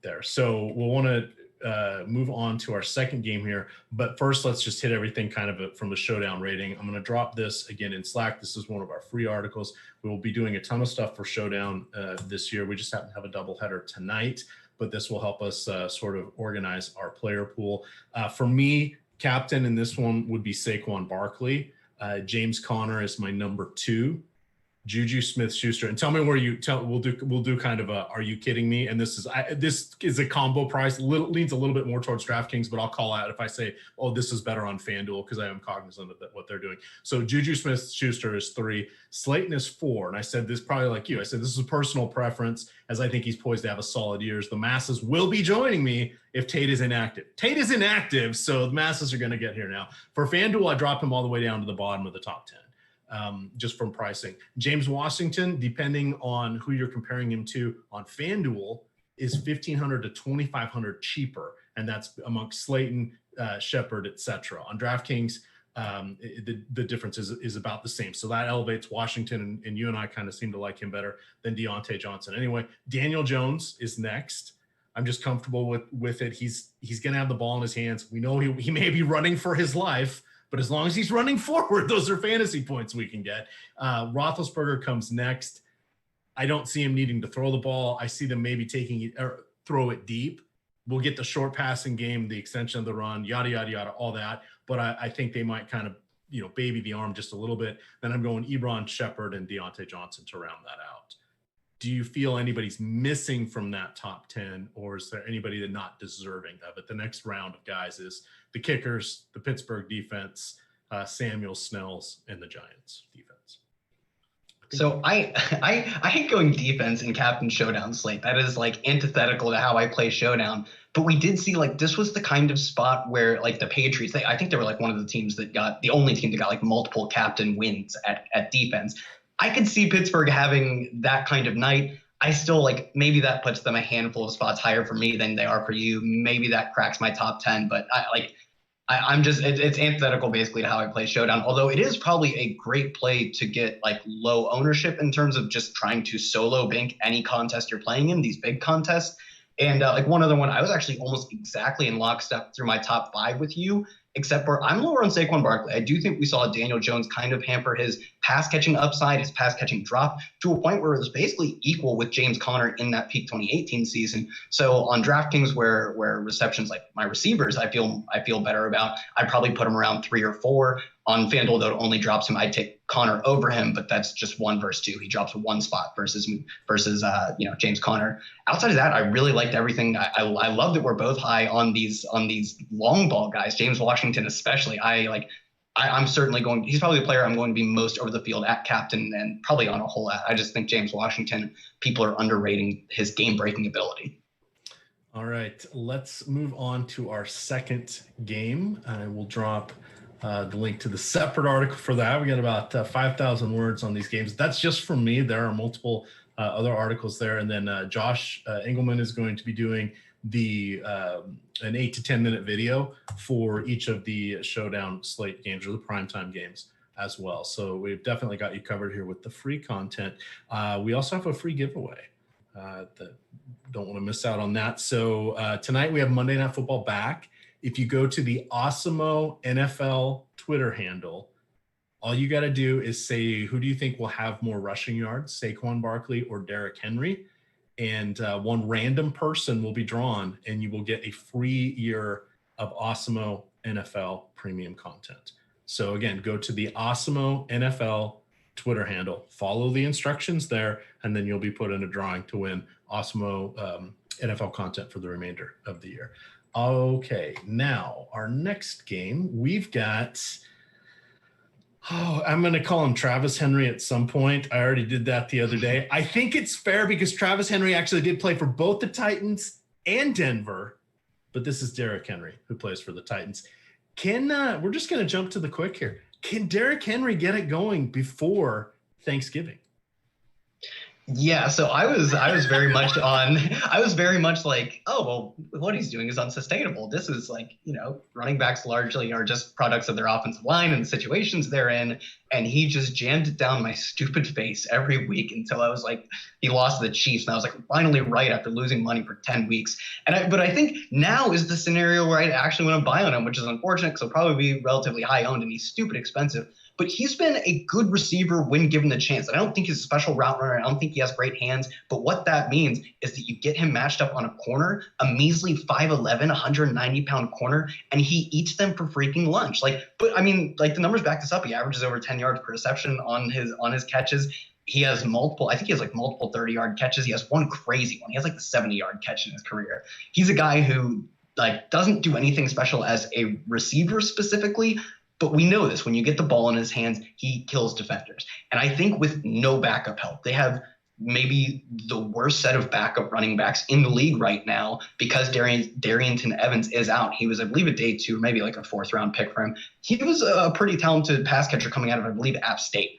there. So we'll want to move on to our second game here. But first, let's just hit everything kind of from a Showdown rating. I'm going to drop this again in Slack. This is one of our free articles. We will be doing a ton of stuff for Showdown this year. We just happen to have a doubleheader tonight, but this will help us sort of organize our player pool. For me, captain in this one would be Saquon Barkley. James Conner is my number 2. Juju Smith-Schuster, and tell me where we'll do kind of a are you kidding me? And this is a combo price, leans a little bit more towards DraftKings, but I'll call out if I say, oh, this is better on FanDuel, because I am cognizant of what they're doing. So Juju Smith-Schuster is 3, Slayton is 4, and I said this probably like you. I said this is a personal preference, as I think he's poised to have a solid year. The masses will be joining me if Tate is inactive. Tate is inactive, so the masses are going to get here now. For FanDuel, I drop him all the way down to the bottom of the top 10. Just from pricing. James Washington, depending on who you're comparing him to on FanDuel, is $1,500 to $2,500 cheaper, and that's amongst Slayton, Shepard, etc. On DraftKings, the difference is about the same. So that elevates Washington, and you and I kind of seem to like him better than Deontay Johnson. Anyway, Daniel Jones is next. I'm just comfortable with it. He's going to have the ball in his hands. We know he may be running for his life, but as long as he's running forward, those are fantasy points we can get. Roethlisberger comes next. I don't see him needing to throw the ball. I see them maybe taking it or throw it deep. We'll get the short passing game, the extension of the run, yada, yada, yada, all that. But I think they might kind of, baby the arm just a little bit. Then I'm going Ebron, Shepard, and Deontay Johnson to round that out. Do you feel anybody's missing from that top 10, or is there anybody that not deserving of it? The next round of guys is the kickers, the Pittsburgh defense, Samuel, Snells, and the Giants defense. So I hate going defense in Captain Showdown slate. That is antithetical to how I play Showdown. But we did see this was the kind of spot where the Patriots, I think they were one of the teams that got the only team that got multiple captain wins at defense. I could see Pittsburgh having that kind of night. I still maybe that puts them a handful of spots higher for me than they are for you. Maybe that cracks my top 10, but I'm just, it's antithetical basically to how I play Showdown, although it is probably a great play to get like low ownership in terms of just trying to solo bank any contest you're playing in, these big contests. And like one other one, I was actually almost exactly in lockstep through my top 5 with you, except for I'm lower on Saquon Barkley. I do think we saw Daniel Jones kind of hamper his pass catching upside, his pass catching drop to a point where it was basically equal with James Conner in that peak 2018 season. So on DraftKings, where receptions like my receivers, I feel better about, I'd probably put him around 3 or 4. On FanDuel, though, it only drops him. I'd take Conner over him, but that's just 1 versus 2. He drops 1 spot versus James Conner. Outside of that, I really liked everything. I love that we're both high on these long ball guys. James Washington, especially. I'm certainly going. He's probably the player I'm going to be most over the field at captain and probably on a whole lot. I just think James Washington, people are underrating his game breaking ability. All right, let's move on to our second game. I will drop the link to the separate article for that. We got about 5,000 words on these games. That's just from me. There are multiple other articles there. And then Josh Engelman is going to be doing an 8 to 10 minute video for each of the Showdown slate games or the primetime games as well. So we've definitely got you covered here with the free content. We also have a free giveaway. Don't want to miss out on that. So tonight we have Monday Night Football back. If you go to the Awesemo NFL Twitter handle, all you got to do is say, who do you think will have more rushing yards, Saquon Barkley or Derrick Henry? And one random person will be drawn, and you will get a free year of Awesemo NFL premium content. So again, go to the Awesemo NFL Twitter handle, follow the instructions there, and then you'll be put in a drawing to win Awesemo NFL content for the remainder of the year. Okay, now our next game, we've got, I'm going to call him Travis Henry at some point. I already did that the other day. I think it's fair because Travis Henry actually did play for both the Titans and Denver, but this is Derrick Henry who plays for the Titans. We're just going to jump to the quick here. Can Derrick Henry get it going before Thanksgiving? Yeah, so I was very much like, oh, well, what he's doing is unsustainable. This is like, running backs largely are just products of their offensive line and the situations they're in. And he just jammed it down my stupid face every week until I was like, he lost to the Chiefs. And I was like, finally right after losing money for 10 weeks. But I think now is the scenario where I actually want to buy on him, which is unfortunate because he'll probably be relatively high owned and he's stupid expensive. But he's been a good receiver when given the chance. I don't think he's a special route runner. I don't think he has great hands. But what that means is that you get him matched up on a corner, a measly 5'11", 190-pound corner, and he eats them for freaking lunch. The numbers back this up. He averages over 10 yards per reception on his catches. He has multiple 30-yard catches. He has one crazy one. He has like the 70-yard catch in his career. He's a guy who doesn't do anything special as a receiver specifically. But we know this. When you get the ball in his hands, he kills defenders. And I think with no backup help, they have maybe the worst set of backup running backs in the league right now because Darrynton Evans is out. He was, I believe, a day 2, maybe like a 4th-round pick for him. He was a pretty talented pass catcher coming out of, I believe, App State.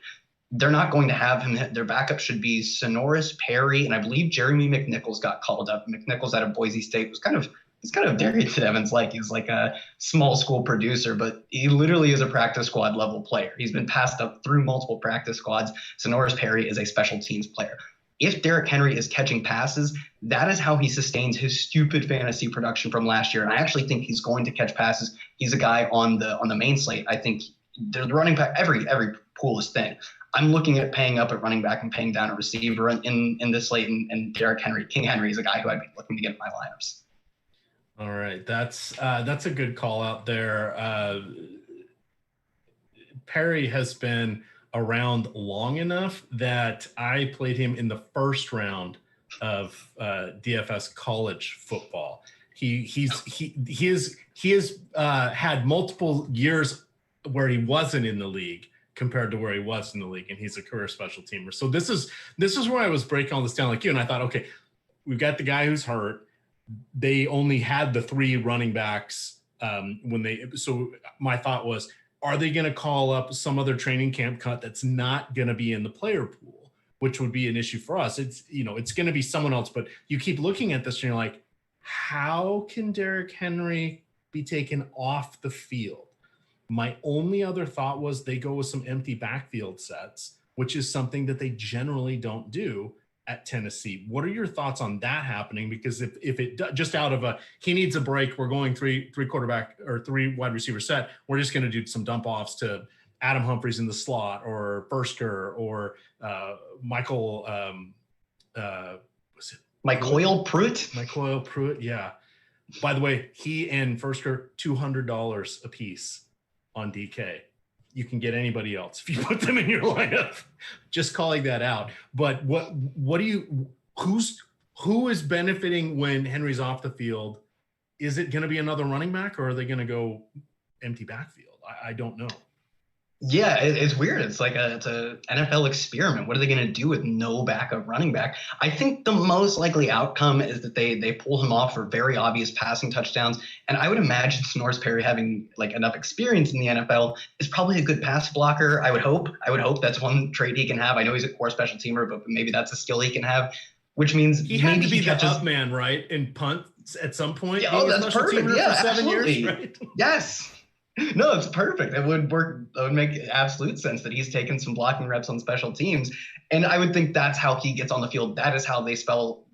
They're not going to have him. Their backup should be Sonoris Perry, and I believe Jeremy McNichols got called up. McNichols out of Boise State he's kind of Darrynton Evans like. He's like a small school producer, but he literally is a practice squad level player. He's been passed up through multiple practice squads. Sonoris Perry is a special teams player. If Derrick Henry is catching passes, that is how he sustains his stupid fantasy production from last year. And I actually think he's going to catch passes. He's a guy on the main slate. I think the running back, every pool is thin. I'm looking at paying up at running back and paying down a receiver in this slate. And Derrick Henry, King Henry, is a guy who I'd be looking to get in my lineups. All right, that's a good call out there. Perry has been around long enough that I played him in the first round of DFS college football. He has had multiple years where he wasn't in the league compared to where he was in the league, and he's a career special teamer. So this is where I was breaking all this down like you, and I thought, okay, we've got the guy who's hurt. They only had the 3 running backs so my thought was, are they going to call up some other training camp cut that's not going to be in the player pool, which would be an issue for us? It's going to be someone else, but you keep looking at this and you're like, how can Derrick Henry be taken off the field. My only other thought was they go with some empty backfield sets, which is something that they generally don't do at Tennessee. What are your thoughts on that happening? Because if it just out of he needs a break, we're going three quarterback or three wide receiver set, we're just going to do some dump offs to Adam Humphries in the slot or Bursker or Michael, was it Mycole Pruitt? Mycole Pruitt, yeah. By the way, he and Bursker, $200 a piece on DK. You can get anybody else if you put them in your lineup. Just calling that out. But who is benefiting when Henry's off the field? Is it going to be another running back, or are they going to go empty backfield? I don't know. Yeah, it's weird. It's like it's a NFL experiment. What are they going to do with no backup running back? I think the most likely outcome is that they pull him off for very obvious passing touchdowns. And I would imagine Snorris Perry, having like enough experience in the NFL, is probably a good pass blocker. I would hope that's one trait he can have. I know he's a core special teamer, but maybe that's a skill he can have, which means he had to be the up man, right? And punt at some point. Yeah, that's perfect. Yeah, for 7 years, right? Yes. No, it's perfect. It would work. It would make absolute sense that he's taken some blocking reps on special teams. And I would think that's how he gets on the field. That is how they spell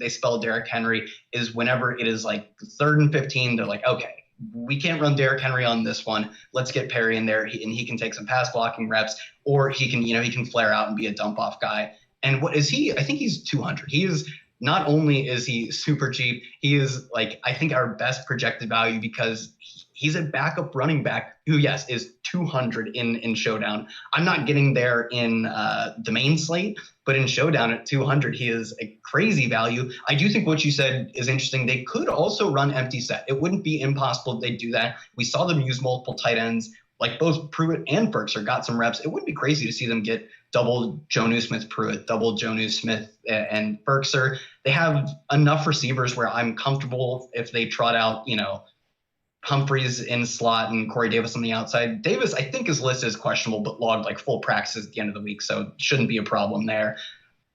Derrick Henry, is whenever it is like 3rd and 15, they're like, okay, we can't run Derrick Henry on this one. Let's get Perry in there, and he can take some pass blocking reps, or he can flare out and be a dump off guy. And what is he? I think he's 200. He is. Not only is he super cheap, he is like, I think, our best projected value, because he's a backup running back who, yes, is 200 in Showdown. I'm not getting there in the main slate, but in Showdown at 200, he is a crazy value. I do think what you said is interesting. They could also run empty set. It wouldn't be impossible if they do that. We saw them use multiple tight ends. Like both Pruitt and Burkser got some reps. It wouldn't be crazy to see them get double Jonnu Smith-Pruitt, double Jonnu Smith and Burkser. They have enough receivers where I'm comfortable if they trot out, Humphries in slot and Corey Davis on the outside. Davis, I think, is listed as questionable, but logged like full practices at the end of the week, so it shouldn't be a problem there.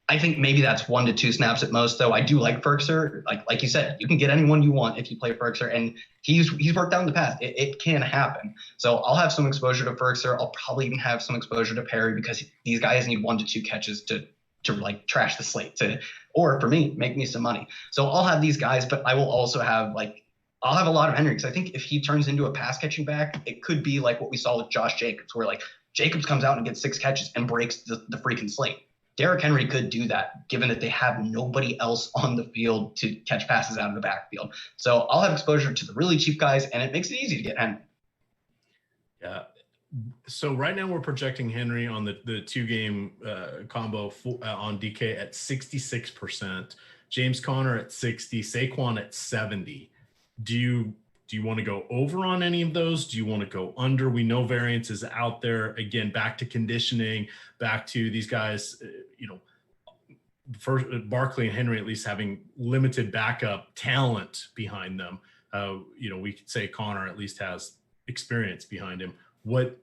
I think maybe that's 1 to 2 snaps at most, though. I do like Burkser. Like you said, you can get anyone you want if you play Burkser, and he's worked down the path. It can happen. So I'll have some exposure to Burkser. I'll probably even have some exposure to Perry, because these guys need 1 to 2 catches to like trash the slate, or for me, make me some money. So I'll have these guys, but I will also have I'll have a lot of Henry, because I think if he turns into a pass catching back, it could be like what we saw with Josh Jacobs, where like Jacobs comes out and gets 6 catches and breaks the freaking slate. Derrick Henry could do that, given that they have nobody else on the field to catch passes out of the backfield. So I'll have exposure to the really cheap guys, and it makes it easy to get Henry. Yeah. So right now we're projecting Henry on the 2-game combo on DK at 66%, James Conner at 60, Saquon at 70. Do you want to go over on any of those? Do you want to go under? We know variance is out there. Again, back to conditioning, back to these guys, first Barkley and Henry at least having limited backup talent behind them. We could say Connor at least has experience behind him. What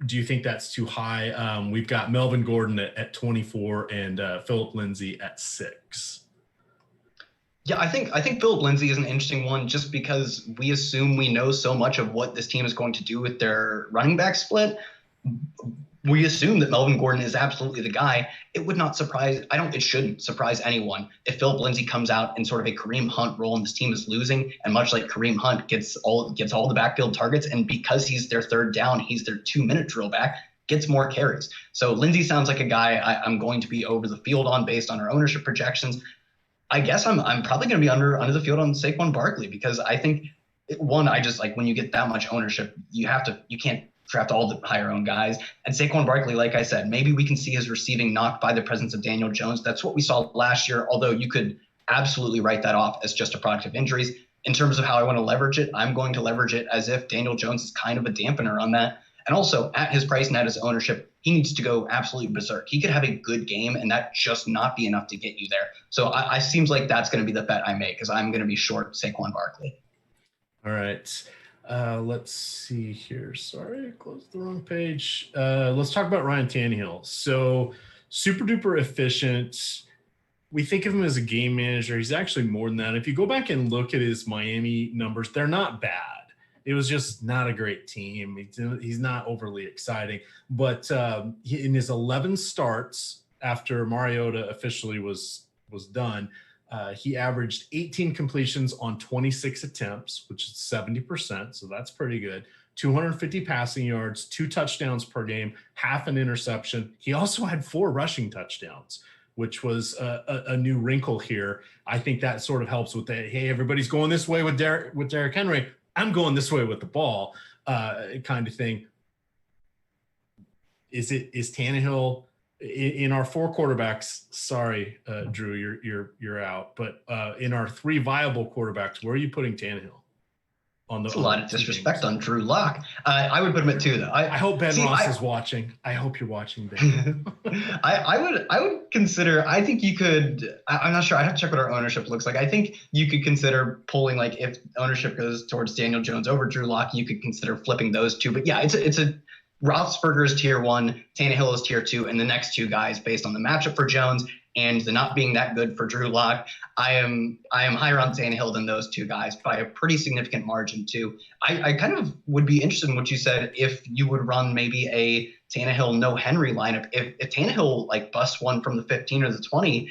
do you think that's too high? We've got Melvin Gordon at 24 and Philip Lindsay at 6. Yeah, I think Philip Lindsay is an interesting one, just because we assume we know so much of what this team is going to do with their running back split. We assume that Melvin Gordon is absolutely the guy. It would not surprise, it shouldn't surprise anyone if Philip Lindsay comes out in sort of a Kareem Hunt role and this team is losing. And much like Kareem Hunt gets all the backfield targets, and because he's their third down, he's their 2-minute drill back, gets more carries. So Lindsay sounds like a guy I'm going to be over the field on based on our ownership projections. I guess I'm probably going to be under the field on Saquon Barkley, because I think I just like when you get that much ownership, you can't draft all the higher owned guys. And Saquon Barkley, like I said, maybe we can see his receiving knocked by the presence of Daniel Jones. That's what we saw last year, although you could absolutely write that off as just a product of injuries. In terms of how I want to leverage it, I'm going to leverage it as if Daniel Jones is kind of a dampener on that. And also, at his price and at his ownership, he needs to go absolutely berserk. He could have a good game and that just not be enough to get you there. So I seems like that's going to be the bet I make, because I'm going to be short Saquon Barkley. All right. Let's see here. Sorry, I closed the wrong page. Let's talk about Ryan Tanhil. So super duper efficient. We think of him as a game manager. He's actually more than that. If you go back and look at his Miami numbers, they're not bad. It was just not a great team. He's not overly exciting, but in his 11 starts after Mariota officially was done, he averaged 18 completions on 26 attempts, which is 70%. So that's pretty good. 250 passing yards, 2 touchdowns per game, half an interception. He also had 4 rushing touchdowns, which was a new wrinkle here. I think that sort of helps with that. Hey, everybody's going this way with Derrick Henry. I'm going this way with the ball, kind of thing. Is Tannehill in our 4 quarterbacks? Sorry, Drew, you're out. But in our 3 viable quarterbacks, where are you putting Tannehill? That's a lot of disrespect on Drew Lock. I would put him at 2, though. I hope Ben Ross is watching. I hope you're watching, Ben. I would consider. I think you could. I'm not sure. I'd have to check what our ownership looks like. I think you could consider pulling, like, if ownership goes towards Daniel Jones over Drew Lock, you could consider flipping those 2. But yeah, it's a Roethlisberger is tier 1, Tannehill is tier 2, and the next 2 guys based on the matchup for Jones and the not being that good for Drew Lock. I am higher on Tannehill than those 2 guys by a pretty significant margin too. I kind of would be interested in what you said, if you would run maybe a Tannehill no Henry lineup. If Tannehill like busts one from the 15 or the 20,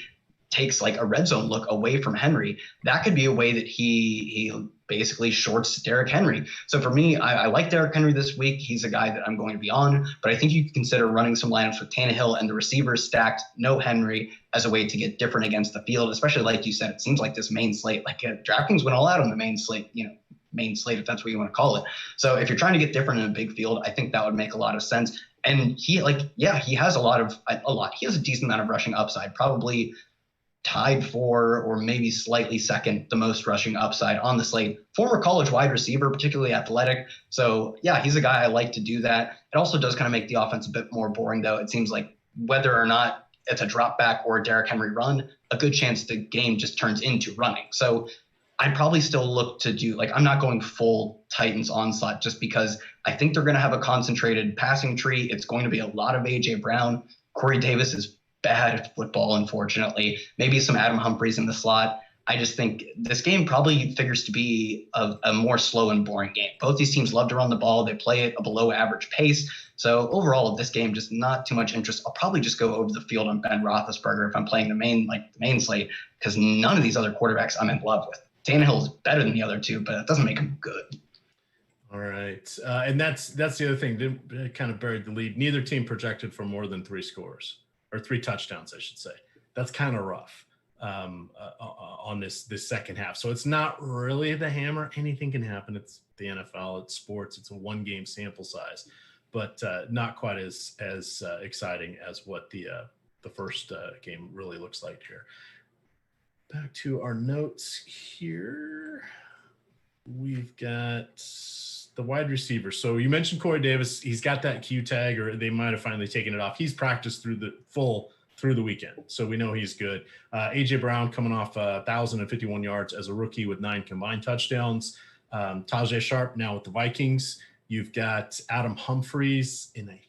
takes like a red zone look away from Henry, that could be a way that he basically shorts Derrick Henry. So for me, I like Derrick Henry this week. He's a guy that I'm going to be on, but I think you could consider running some lineups with Tannehill and the receivers stacked, no Henry, as a way to get different against the field, especially like you said, it seems like this main slate, like DraftKings went all out on the main slate, main slate, if that's what you want to call it. So if you're trying to get different in a big field, I think that would make a lot of sense. And he has he has a decent amount of rushing upside, probably tied for or maybe slightly second the most rushing upside on the slate. Former college wide receiver, particularly athletic. So yeah, he's a guy I like to do that. It also does kind of make the offense a bit more boring, though. It seems like whether or not it's a drop back or a Derrick Henry run, a good chance the game just turns into running. So I'd probably still look to do, like, I'm not going full Titans onslaught just because I think they're going to have a concentrated passing tree. It's going to be a lot of A.J. Brown. Corey Davis is bad at football, unfortunately. Maybe some Adam Humphries in the slot. I just think this game probably figures to be a more slow and boring game. Both these teams love to run the ball. They play at a below average pace. So overall, this game, just not too much interest. I'll probably just go over the field on Ben Roethlisberger if I'm playing the main slate, because none of these other quarterbacks I'm in love with. Tannehill is better than the other 2, but it doesn't make him good. All right. And that's the other thing. They kind of buried the lead. Neither team projected for more than 3 scores. Or 3 touchdowns, I should say. That's kind of rough on this second half. So it's not really the hammer. Anything can happen. It's the NFL. It's sports. It's a 1-game sample size, but not quite as exciting as what the first game really looks like here. Back to our notes here. We've got the wide receiver. So you mentioned Corey Davis. He's got that Q tag, or they might have finally taken it off. He's practiced through the weekend, so we know he's good. A.J. Brown coming off 1,051 yards as a rookie with 9 combined touchdowns. Tajay Sharp now with the Vikings. You've got Adam Humphries, and I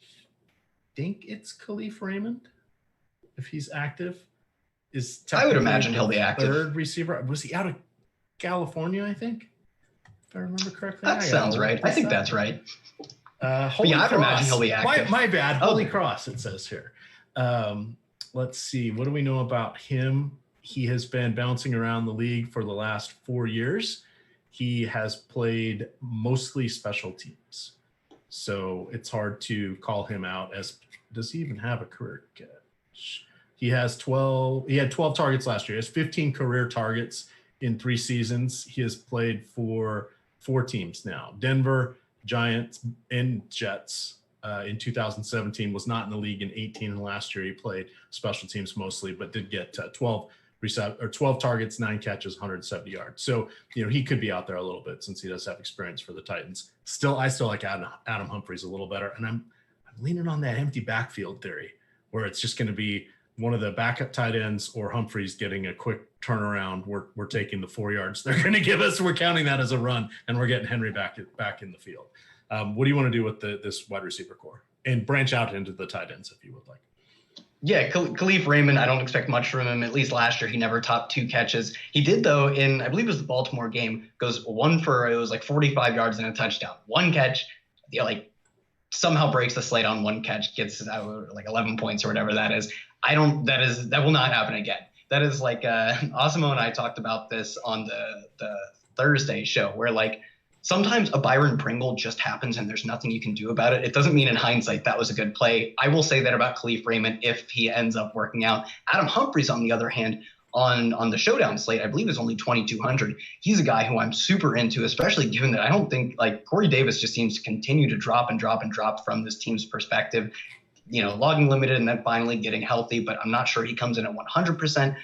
think it's Khalif Raymond, if he's active. I would imagine he'll be active. Third receiver. Was he out of California, I think? If I remember correctly. That sounds right. I think that's right. I would imagine he'll be active. My bad. Holy Cross, it says here. Let's see. What do we know about him? He has been bouncing around the league for the last 4 years. He has played mostly special teams. So it's hard to call him out as, does he even have a career catch? He had 12 targets last year. He has 15 career targets in 3 seasons. He has played for 4 teams now: Denver, Giants, and Jets. In 2017, was not in the league in 18, and last year he played special teams mostly, but did get 12 targets, 9 catches, 170 yards. So, he could be out there a little bit since he does have experience for the Titans. I still like Adam Humphries a little better, and I'm leaning on that empty backfield theory, where it's just going to be one of the backup tight ends or Humphries getting a quick turnaround. We're taking the 4 yards they're going to give us. We're counting that as a run, and we're getting Henry back in the field. What do you want to do with this wide receiver core, and branch out into the tight ends if you would like? Yeah, Khalif Raymond, I don't expect much from him. At least last year, he never topped 2 catches. He did, though, I believe it was the Baltimore game, goes it was like 45 yards and a touchdown. 1 catch, like somehow breaks the slate on 1 catch, gets like 11 points or whatever that is. That will not happen again. That is like, Awesemo and I talked about this on the Thursday show, where like, sometimes a Byron Pringle just happens and there's nothing you can do about it. It doesn't mean in hindsight that was a good play. I will say that about Khalif Raymond if he ends up working out. Adam Humphries, on the other hand, on the Showdown slate, I believe is only 2,200. He's a guy who I'm super into, especially given that I don't think like Corey Davis just seems to continue to drop from this team's perspective. Logging limited and then finally getting healthy, but I'm not sure he comes in at 100%.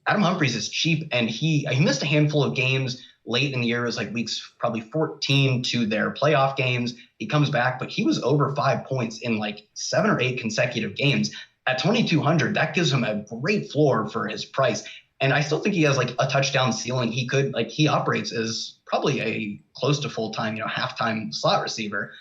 Adam Humphries is cheap, and he missed a handful of games late in the year. It was like weeks probably 14 to their playoff games. He comes back, but he was over 5 points in like 7 or 8 consecutive games. At 2,200, that gives him a great floor for his price. And I still think he has like a touchdown ceiling. He operates as probably a close to full-time, halftime slot receiver.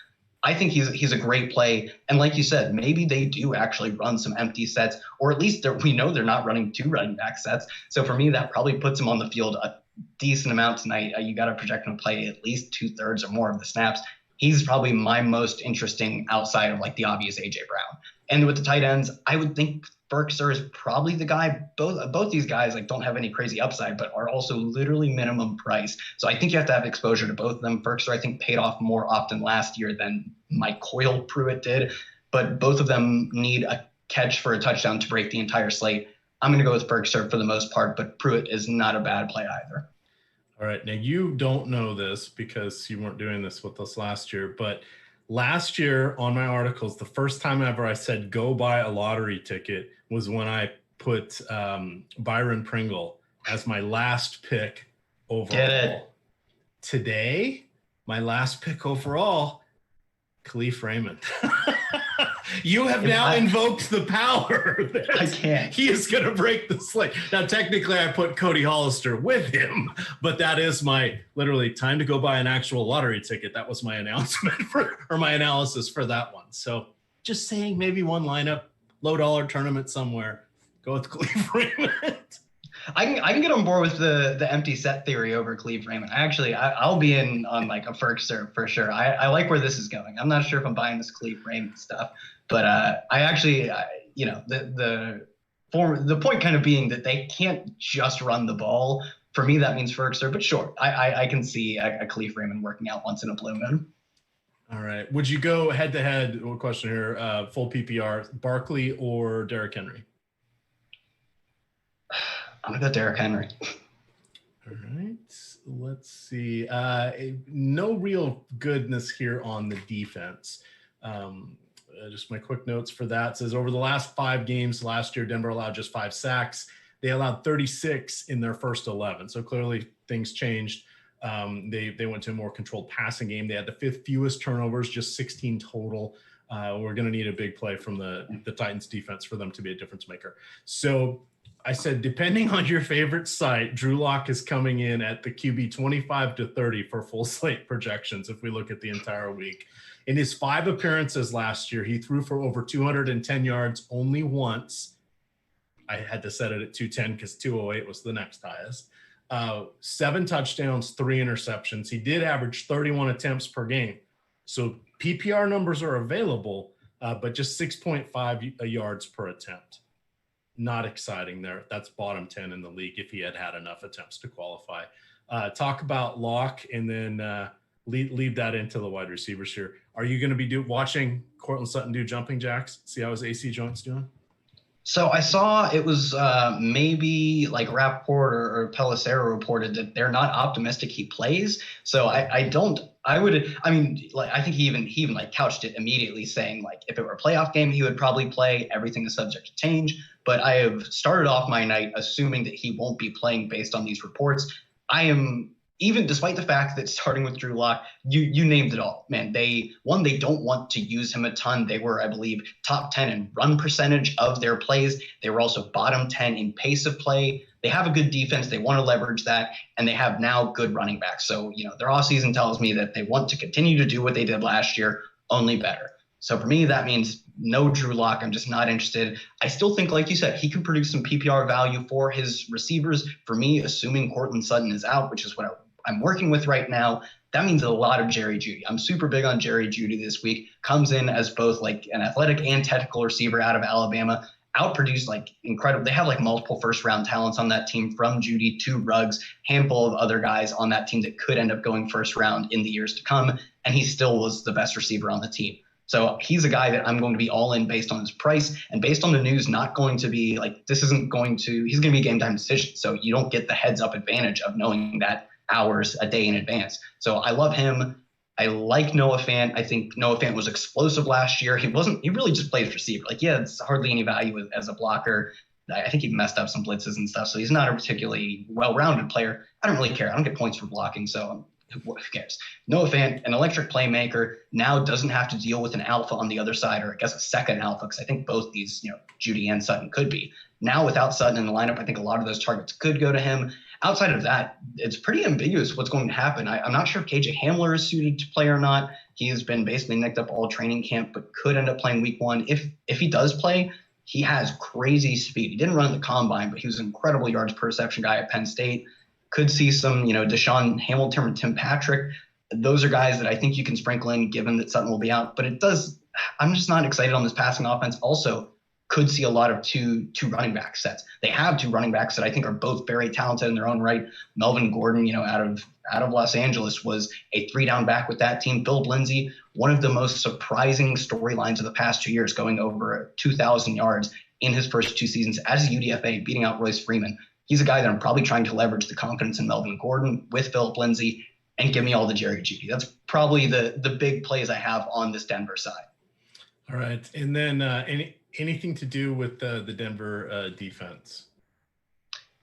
I think he's a great play. And like you said, maybe they do actually run some empty sets, or at least we know they're not running 2 running back sets. So for me, that probably puts him on the field a decent amount tonight. You got to project him to play at least 2/3 or more of the snaps. He's probably my most interesting outside of like the obvious AJ Brown. And with the tight ends, I would think Berkser is probably the guy. Both these guys like don't have any crazy upside, but are also literally minimum price. So I think you have to have exposure to both of them. Berkser, I think, paid off more often last year than Mike Coyle Pruitt did, but both of them need a catch for a touchdown to break the entire slate. I'm going to go with Berkser for the most part, but Pruitt is not a bad play either. All right. Now, you don't know this because you weren't doing this with us last year, but last year on my articles, the first time ever I said go buy a lottery ticket was when I put Byron Pringle as my last pick overall. Get it. Today, my last pick overall, Khalif Raymond. You have now invoked the power. I can't. He is going to break the slate. Now, technically, I put Cody Hollister with him, but that is my literally time to go buy an actual lottery ticket. That was my announcement my analysis for that one. So just saying, maybe one lineup, low dollar tournament somewhere. Go with Khalif Raymond. I can get on board with the empty set theory over Khalif Raymond. I'll be in on like a Ferkser for sure. I like where this is going. I'm not sure if I'm buying this Khalif Raymond stuff, but the point kind of being that they can't just run the ball. For me, that means Ferkser, but sure, I can see a Khalif Raymond working out once in a blue moon. All right. Would you go head to head? One question here: full PPR, Barkley or Derrick Henry? I'm gonna go Derrick Henry. All right, let's see. No real goodness here on the defense. Just my quick notes for that. It says over the last 5 games last year, Denver allowed just 5 sacks. They allowed 36 in their first 11. So clearly things changed. They went to a more controlled passing game. They had the 5th fewest turnovers, just 16 total. We're going to need a big play from the Titans defense for them to be a difference maker. So I said, depending on your favorite site, Drew Lock is coming in at the QB 25 to 30 for full slate projections if we look at the entire week. In his 5 appearances last year, he threw for over 210 yards only once. I had to set it at 210 because 208 was the next highest. 7 touchdowns, 3 interceptions. He did average 31 attempts per game. So PPR numbers are available, but just 6.5 yards per attempt. Not exciting there. That's bottom 10 in the league if he had enough attempts to qualify. Talk about Lock and then lead that into the wide receivers here. Are you going to be watching Cortland Sutton do jumping jacks? See how his AC joint's doing? So I saw it was maybe like Rappaport or Pelissero reported that they're not optimistic he plays. So I think he even like couched it immediately saying like if it were a playoff game, he would probably play. Everything is subject to change. But I have started off my night assuming that he won't be playing based on these reports. I am, even despite the fact that starting with Drew Lock, you named it all, man. They don't want to use him a ton. They were, I believe, top 10 in run percentage of their plays. They were also bottom 10 in pace of play. They have a good defense. They want to leverage that, and they have now good running backs. So, their offseason tells me that they want to continue to do what they did last year, only better. So for me, that means No Drew Lock. I'm just not interested. I still think, like you said, he can produce some PPR value for his receivers. For me, assuming Cortland Sutton is out, which is what I'm working with right now, that means a lot of Jerry Jeudy. I'm super big on Jerry Jeudy this week. Comes in as both like an athletic and technical receiver out of Alabama. Outproduced like incredible. They have like multiple first round talents on that team, from Jeudy to Ruggs, handful of other guys on that team that could end up going first round in the years to come. And he still was the best receiver on the team. So he's a guy that I'm going to be all in based on his price and based on the news. Not going to be like, he's going to be a game time decision. So you don't get the heads up advantage of knowing that hours a day in advance. So I love him. I like Noah Fant. I think Noah Fant was explosive last year. He really just plays receiver. Like, yeah, it's hardly any value as a blocker. I think he messed up some blitzes and stuff. So he's not a particularly well-rounded player. I don't really care. I don't get points for blocking. So who cares? Noah Fant, an electric playmaker, now doesn't have to deal with an alpha on the other side, or I guess a second alpha, because I think both these, Jeudy and Sutton could be. Now without Sutton in the lineup, I think a lot of those targets could go to him. Outside of that, it's pretty ambiguous what's going to happen. I'm not sure if KJ Hamler is suited to play or not. He has been basically nicked up all training camp, but could end up playing week one. If he does play, he has crazy speed. He didn't run at the combine, but he was an incredible yards per reception guy at Penn State. Could see some, Deshaun Hamilton and Tim Patrick. Those are guys that I think you can sprinkle in given that Sutton will be out. But I'm just not excited on this passing offense. Also, could see a lot of two running back sets. They have two running backs that I think are both very talented in their own right. Melvin Gordon, out of Los Angeles, was a 3-down back with that team. Philip Lindsay, one of the most surprising storylines of the past 2 years, going over 2,000 yards in his first 2 seasons as a UDFA, beating out Royce Freeman. He's a guy that I'm probably trying to leverage the confidence in Melvin Gordon with Philip Lindsay and give me all the Jerry Jeudy. That's probably the big plays I have on this Denver side. All right. And then anything to do with the Denver defense?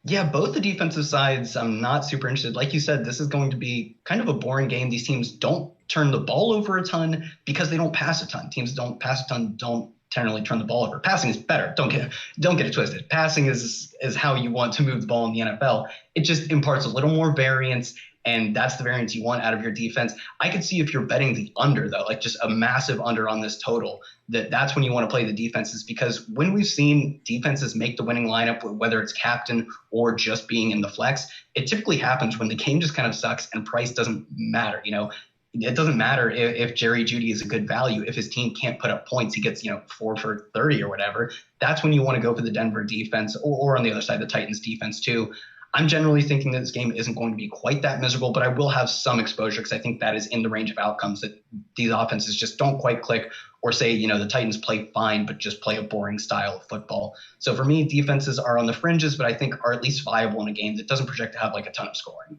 Yeah, both the defensive sides, I'm not super interested. Like you said, this is going to be kind of a boring game. These teams don't turn the ball over a ton because they don't pass a ton. Teams don't pass a ton, don't generally turn the ball over. Passing is better. Don't get it twisted. Passing is how you want to move the ball in the NFL. It just imparts a little more variance, and that's the variance you want out of your defense. I could see if you're betting the under, though, like just a massive under on this total, that's when you want to play the defenses, because when we've seen defenses make the winning lineup, whether it's captain or just being in the flex, it typically happens when the game just kind of sucks and price doesn't matter. It doesn't matter if Jerry Jeudy is a good value. If his team can't put up points, he gets 4 for 30 or whatever. That's when you want to go for the Denver defense, or on the other side, the Titans defense too. I'm generally thinking that this game isn't going to be quite that miserable, but I will have some exposure because I think that is in the range of outcomes that these offenses just don't quite click, or say, the Titans play fine, but just play a boring style of football. So for me, defenses are on the fringes, but I think are at least viable in a game that doesn't project to have like a ton of scoring.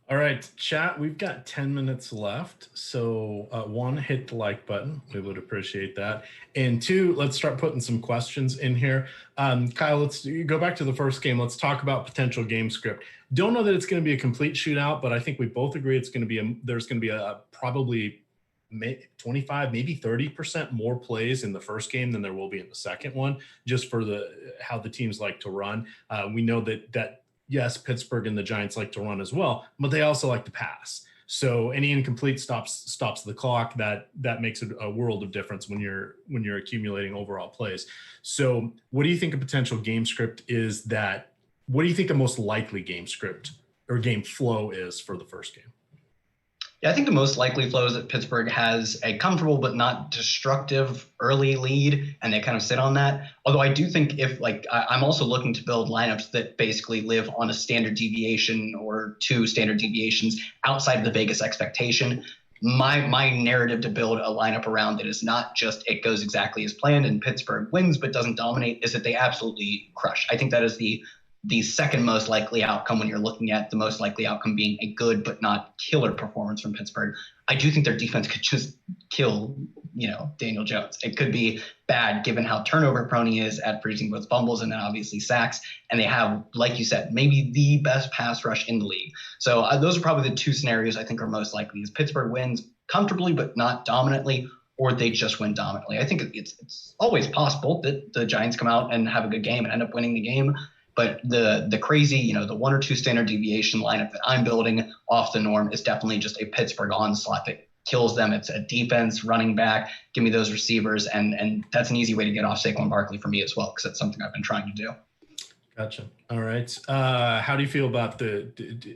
All right, chat, we've got 10 minutes left. So 1, hit the like button. We would appreciate that. And 2, let's start putting some questions in here. Kyle, let's go back to the first game. Let's talk about potential game script. Don't know that it's going to be a complete shootout, but I think we both agree there's going to be probably 25, maybe 30% more plays in the first game than there will be in the second one, just for how the teams like to run. We know that yes, Pittsburgh and the Giants like to run as well, but they also like to pass. So any incomplete stops the clock. That makes a world of difference when you're accumulating overall plays. So what do you think a potential game script is? What do you think the most likely game script or game flow is for the first game? Yeah, I think the most likely flow is that Pittsburgh has a comfortable but not destructive early lead, and they kind of sit on that. Although I do think I'm also looking to build lineups that basically live on a standard deviation or 2 standard deviations outside of the Vegas expectation. My narrative to build a lineup around that is not just it goes exactly as planned and Pittsburgh wins but doesn't dominate, is that they absolutely crush. I think that is the second most likely outcome when you're looking at the most likely outcome being a good but not killer performance from Pittsburgh. I do think their defense could just kill, Daniel Jones. It could be bad given how turnover prone he is at producing both fumbles and then obviously sacks. And they have, like you said, maybe the best pass rush in the league. So those are probably the 2 scenarios I think are most likely. Is Pittsburgh wins comfortably but not dominantly, or they just win dominantly. I think it's always possible that the Giants come out and have a good game and end up winning the game. But the crazy, the 1 or 2 standard deviation lineup that I'm building off the norm is definitely just a Pittsburgh onslaught that kills them. It's a defense, running back. Give me those receivers, and that's an easy way to get off Saquon Barkley for me as well, because that's something I've been trying to do. Gotcha. All right. How do you feel about the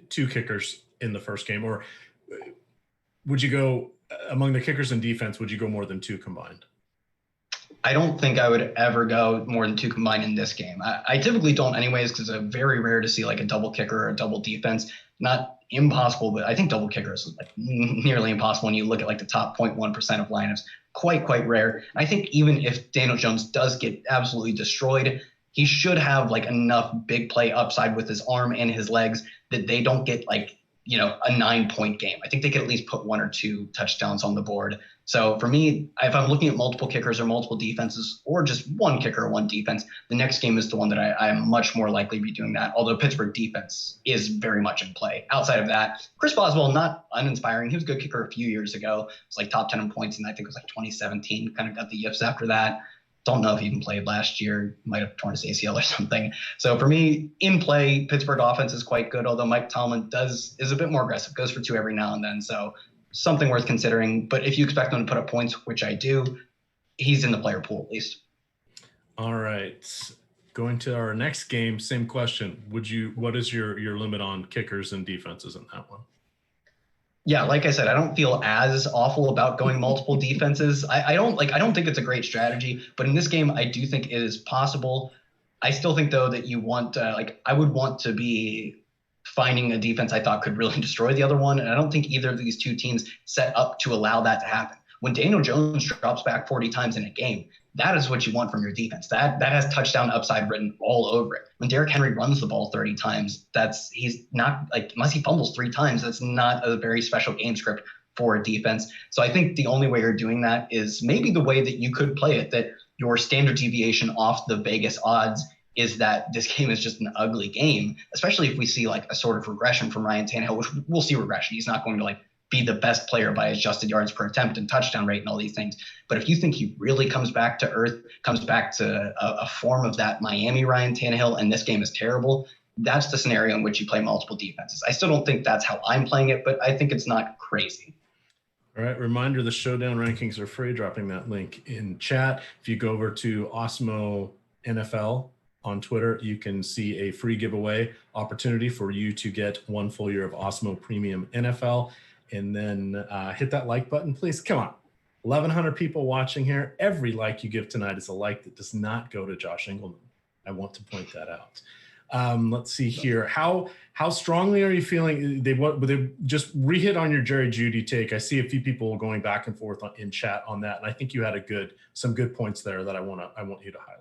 two kickers in the first game, or would you go among the kickers and defense? Would you go more than two combined? I don't think I would ever go more than two combined in this game. I typically don't anyways, because it's very rare to see like a double kicker or a double defense. Not impossible, but I think double kicker is like nearly impossible when you look at like the top 0.1% of lineups. Quite rare. I think even if Daniel Jones does get absolutely destroyed, he should have like enough big play upside with his arm and his legs that they don't get like, a 9-point game. I think they could at least put 1 or 2 touchdowns on the board. So for me, if I'm looking at multiple kickers or multiple defenses, or just one kicker or one defense, the next game is the one that I am much more likely to be doing that. Although Pittsburgh defense is very much in play. Outside of that, Chris Boswell, not uninspiring. He was a good kicker a few years ago. It was like top 10 in points, and I think it was like 2017. Kind of got the yips after that. Don't know if he even played last year. Might have torn his ACL or something. So for me, in play, Pittsburgh offense is quite good, although Mike Tomlin is a bit more aggressive, goes for 2 every now and then. So something worth considering. But if you expect him to put up points, which I do, he's in the player pool at least. All right. Going to our next game, same question. What is your limit on kickers and defenses in that one? Yeah, like I said, I don't feel as awful about going multiple defenses. I don't think it's a great strategy, but in this game, I do think it is possible. I still think though that you want I would want to be finding a defense I thought could really destroy the other one, and I don't think either of these two teams set up to allow that to happen. When Daniel Jones drops back 40 times in a game, that is what you want from your defense. That has touchdown upside written all over it. When Derrick Henry runs the ball 30 times, he's not like, unless he fumbles 3 times, that's not a very special game script for a defense. So I think the only way you're doing that is maybe the way that you could play it, that your standard deviation off the Vegas odds is that this game is just an ugly game, especially if we see like a sort of regression from Ryan Tannehill, which we'll see regression. He's not going to be the best player by adjusted yards per attempt and touchdown rate and all these things. But if you think he really comes back to earth, comes back to a form of that Miami Ryan Tannehill, and this game is terrible, that's the scenario in which you play multiple defenses. I still don't think that's how I'm playing it, but I think it's not crazy. All right. Reminder, the Showdown rankings are free. Dropping that link in chat. If you go over to Awesemo NFL on Twitter, you can see a free giveaway opportunity for you to get 1 full year of Awesemo Premium NFL. And then hit that like button, please. Come on. 1,100 people watching here. Every like you give tonight is a like that does not go to Josh Engelman. I want to point that out. Let's see here. How strongly are you feeling? They just re-hit on your Jerry Jeudy take. I see a few people going back and forth in chat on that. And I think you had some good points there that I want you to highlight.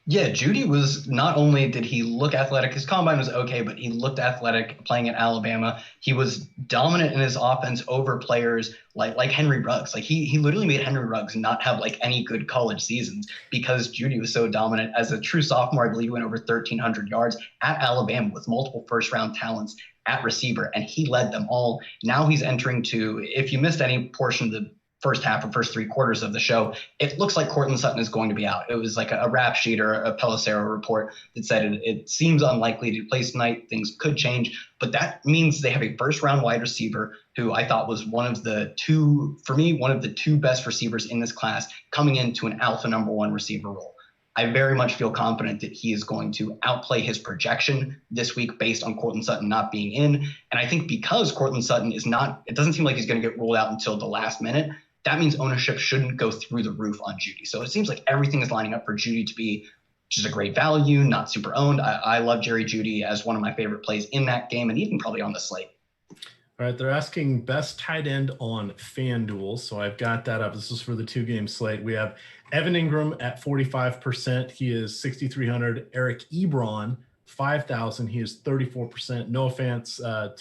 Yeah, Jeudy was, not only did he look athletic, his combine was okay, but he looked athletic playing at Alabama. He was dominant in his offense over players like Henry Ruggs. Like he literally made Henry Ruggs not have any good college seasons because Jeudy was so dominant. As a true sophomore, I believe he went over 1,300 yards at Alabama with multiple first-round talents at receiver, and he led them all. Now he's entering to, if you missed any portion of the first half or first 3 quarters of the show, it looks like Cortland Sutton is going to be out. It was like a rap sheet or a Pelissero report that said it seems unlikely to play tonight. Things could change, but that means they have a first-round wide receiver who I thought was one of the 2 best receivers in this class coming into an alpha number 1 receiver role. I very much feel confident that he is going to outplay his projection this week based on Cortland Sutton not being in. And I think because Cortland Sutton it doesn't seem like he's going to get ruled out until the last minute. That means ownership shouldn't go through the roof on Jeudy. So it seems like everything is lining up for Jeudy to be just a great value, not super owned. I love Jerry Jeudy as one of my favorite plays in that game and even probably on the slate. All right, they're asking best tight end on FanDuel. So I've got that up. This is for the 2-game slate. We have Evan Ingram at 45%. He is 6,300. Eric Ebron, 5,000. He is 34%. Noah Fant,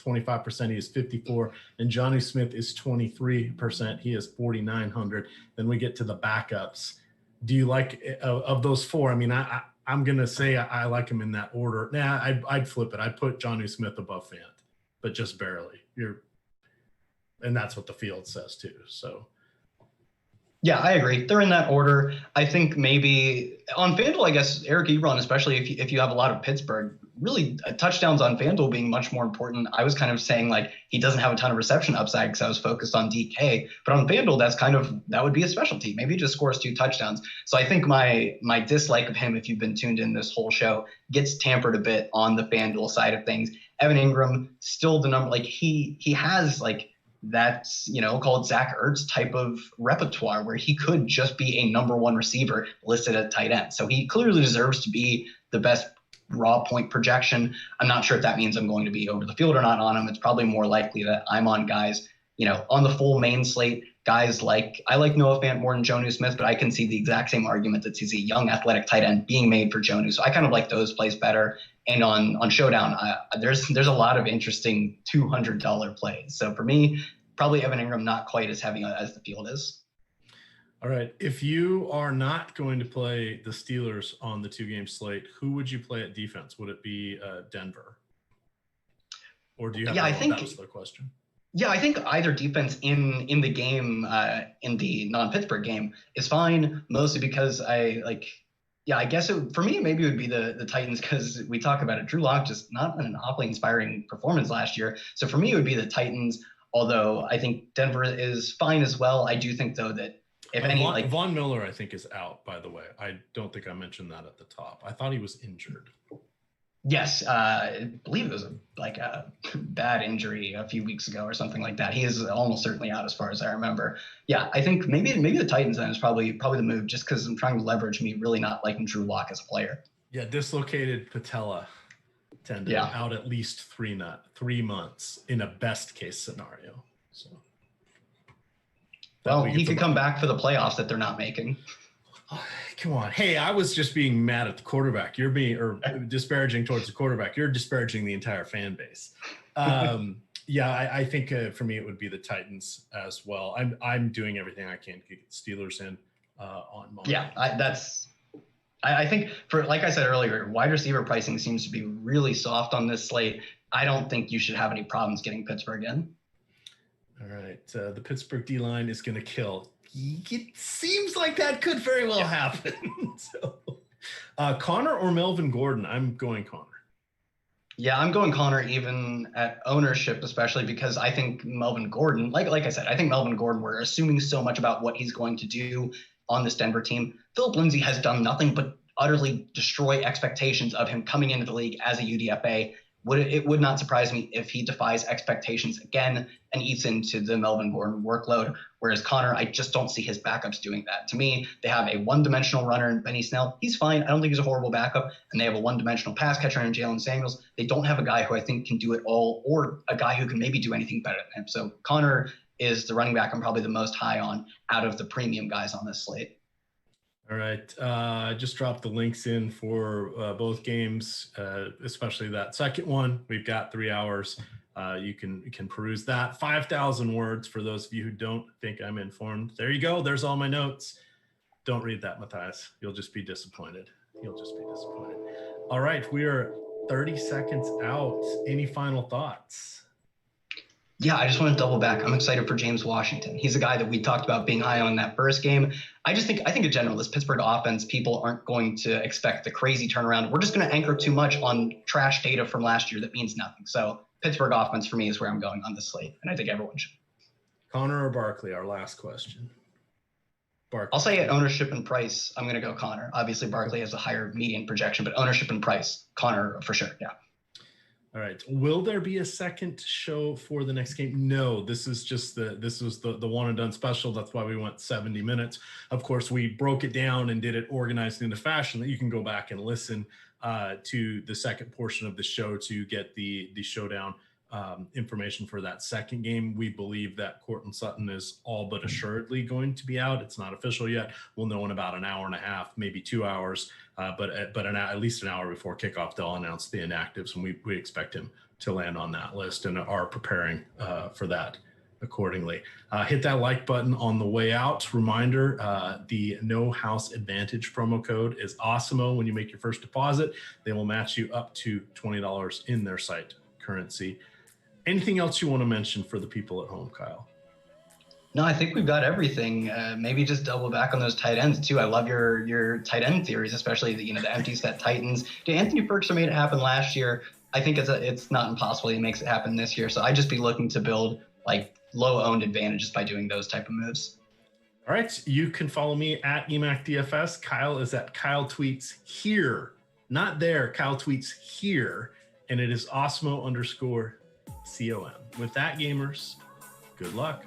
25%. He is 54. And Jonnu Smith is 23%. He is 4,900. Then we get to the backups. Do you like of those 4? I mean, I'm going to say I like him in that order. I'd flip it. I'd put Jonnu Smith above Fant, but just barely. And that's what the field says too. So. Yeah, I agree. They're in that order. I think maybe on FanDuel, I guess Eric Ebron, especially if you have a lot of Pittsburgh, really touchdowns on FanDuel being much more important. I was kind of saying like he doesn't have a ton of reception upside because I was focused on DK, but on FanDuel, that would be a specialty. Maybe he just scores 2 touchdowns. So I think my dislike of him, if you've been tuned in this whole show, gets tampered a bit on the FanDuel side of things. Evan Ingram, still the number, like he has like that's, called Zach Ertz type of repertoire where he could just be a number 1 receiver listed at tight end. So he clearly deserves to be the best raw point projection. I'm not sure if that means I'm going to be over the field or not on him. It's probably more likely that I'm on guys, on the full main slate, guys I like Noah Fant more than Jonnu Smith, but I can see the exact same argument that he's a young athletic tight end being made for Jonnu. So I kind of like those plays better. And on Showdown, there's a lot of interesting $200 plays. So for me, probably Evan Ingram not quite as heavy as the field is. All right. If you are not going to play the Steelers on the 2-game slate, who would you play at defense? Would it be Denver? Or do you have that was the question? Yeah, I think either defense in the game, in the non-Pittsburgh game is fine, mostly because I guess for me, maybe it would be the Titans because we talk about it. Drew Lock just not an awfully inspiring performance last year. So for me, it would be the Titans, although I think Denver is fine as well. I do think, though, that Von Miller, I think, is out, by the way. I don't think I mentioned that at the top. I thought he was injured. Yes, I believe it was a bad injury a few weeks ago or something like that. He is almost certainly out as far as I remember. Yeah, I think maybe the Titans then is probably the move just because I'm trying to leverage me really not liking Drew Lock as a player. Yeah, dislocated patella tendon out at least 3 months in a best case scenario. So, well, he could come back for the playoffs that they're not making. Oh, come on. Hey, I was just being mad at the quarterback. You're disparaging towards the quarterback. You're disparaging the entire fan base. I think for me, it would be the Titans as well. I'm doing everything I can to get Steelers in on Monday. Yeah, I think for, like I said earlier, wide receiver pricing seems to be really soft on this slate. I don't think you should have any problems getting Pittsburgh in. All right. The Pittsburgh D-line is going to kill. It seems like that could very well happen. So, Connor or Melvin Gordon? I'm going Connor. Yeah, I'm going Connor even at ownership, especially because I think Melvin Gordon, like I said, I think Melvin Gordon, we're assuming so much about what he's going to do on this Denver team. Philip Lindsay has done nothing but utterly destroy expectations of him coming into the league as a UDFA. It would not surprise me if he defies expectations again and eats into the Melvin Gordon workload. Whereas Connor, I just don't see his backups doing that. To me, they have a one-dimensional runner in Benny Snell. He's fine. I don't think he's a horrible backup. And they have a one-dimensional pass catcher in Jalen Samuels. They don't have a guy who I think can do it all or a guy who can maybe do anything better than him. So Connor is the running back I'm probably the most high on out of the premium guys on this slate. All right. I just dropped the links in for both games, especially that second one. We've got 3 hours. You can peruse that. 5,000 words for those of you who don't think I'm informed. There you go. There's all my notes. Don't read that, Matthias. You'll just be disappointed. All right. We are 30 seconds out. Any final thoughts? Yeah, I just want to double back. I'm excited for James Washington. He's a guy that we talked about being high on that first game. I think in general, this Pittsburgh offense, people aren't going to expect the crazy turnaround. We're just going to anchor too much on trash data from last year that means nothing. So Pittsburgh offense for me is where I'm going on this slate, and I think everyone should. Connor or Barkley, our last question. Barkley. I'll say at ownership and price, I'm going to go Connor. Obviously, Barkley has a higher median projection, but ownership and price, Connor for sure, yeah. All right. Will there be a second show for the next game? No, this was the one and done special. That's why we went 70 minutes. Of course, we broke it down and did it organized into fashion that you can go back and listen to the second portion of the show to get the showdown information for that second game. We believe that Cortland Sutton is all but assuredly going to be out. It's not official yet. We'll know in about an hour and a half, maybe 2 hours, but at least an hour before kickoff, they'll announce the inactives, and we expect him to land on that list and are preparing for that accordingly. Hit that like button on the way out. Reminder, the No House Advantage promo code is Awesemo. When you make your first deposit, they will match you up to $20 in their site currency. Anything else you want to mention for the people at home, Kyle? No, I think we've got everything. Maybe just double back on those tight ends too. I love your tight end theories, especially the empty set Titans. Anthony Ferguson made it happen last year. I think it's not impossible he makes it happen this year. So I'd just be looking to build like low owned advantages by doing those type of moves. All right, you can follow me at EMac DFS. Kyle is at Kyle Tweets here, not there. Kyle Tweets here, and it is Awesemo_COM. With that, gamers, good luck.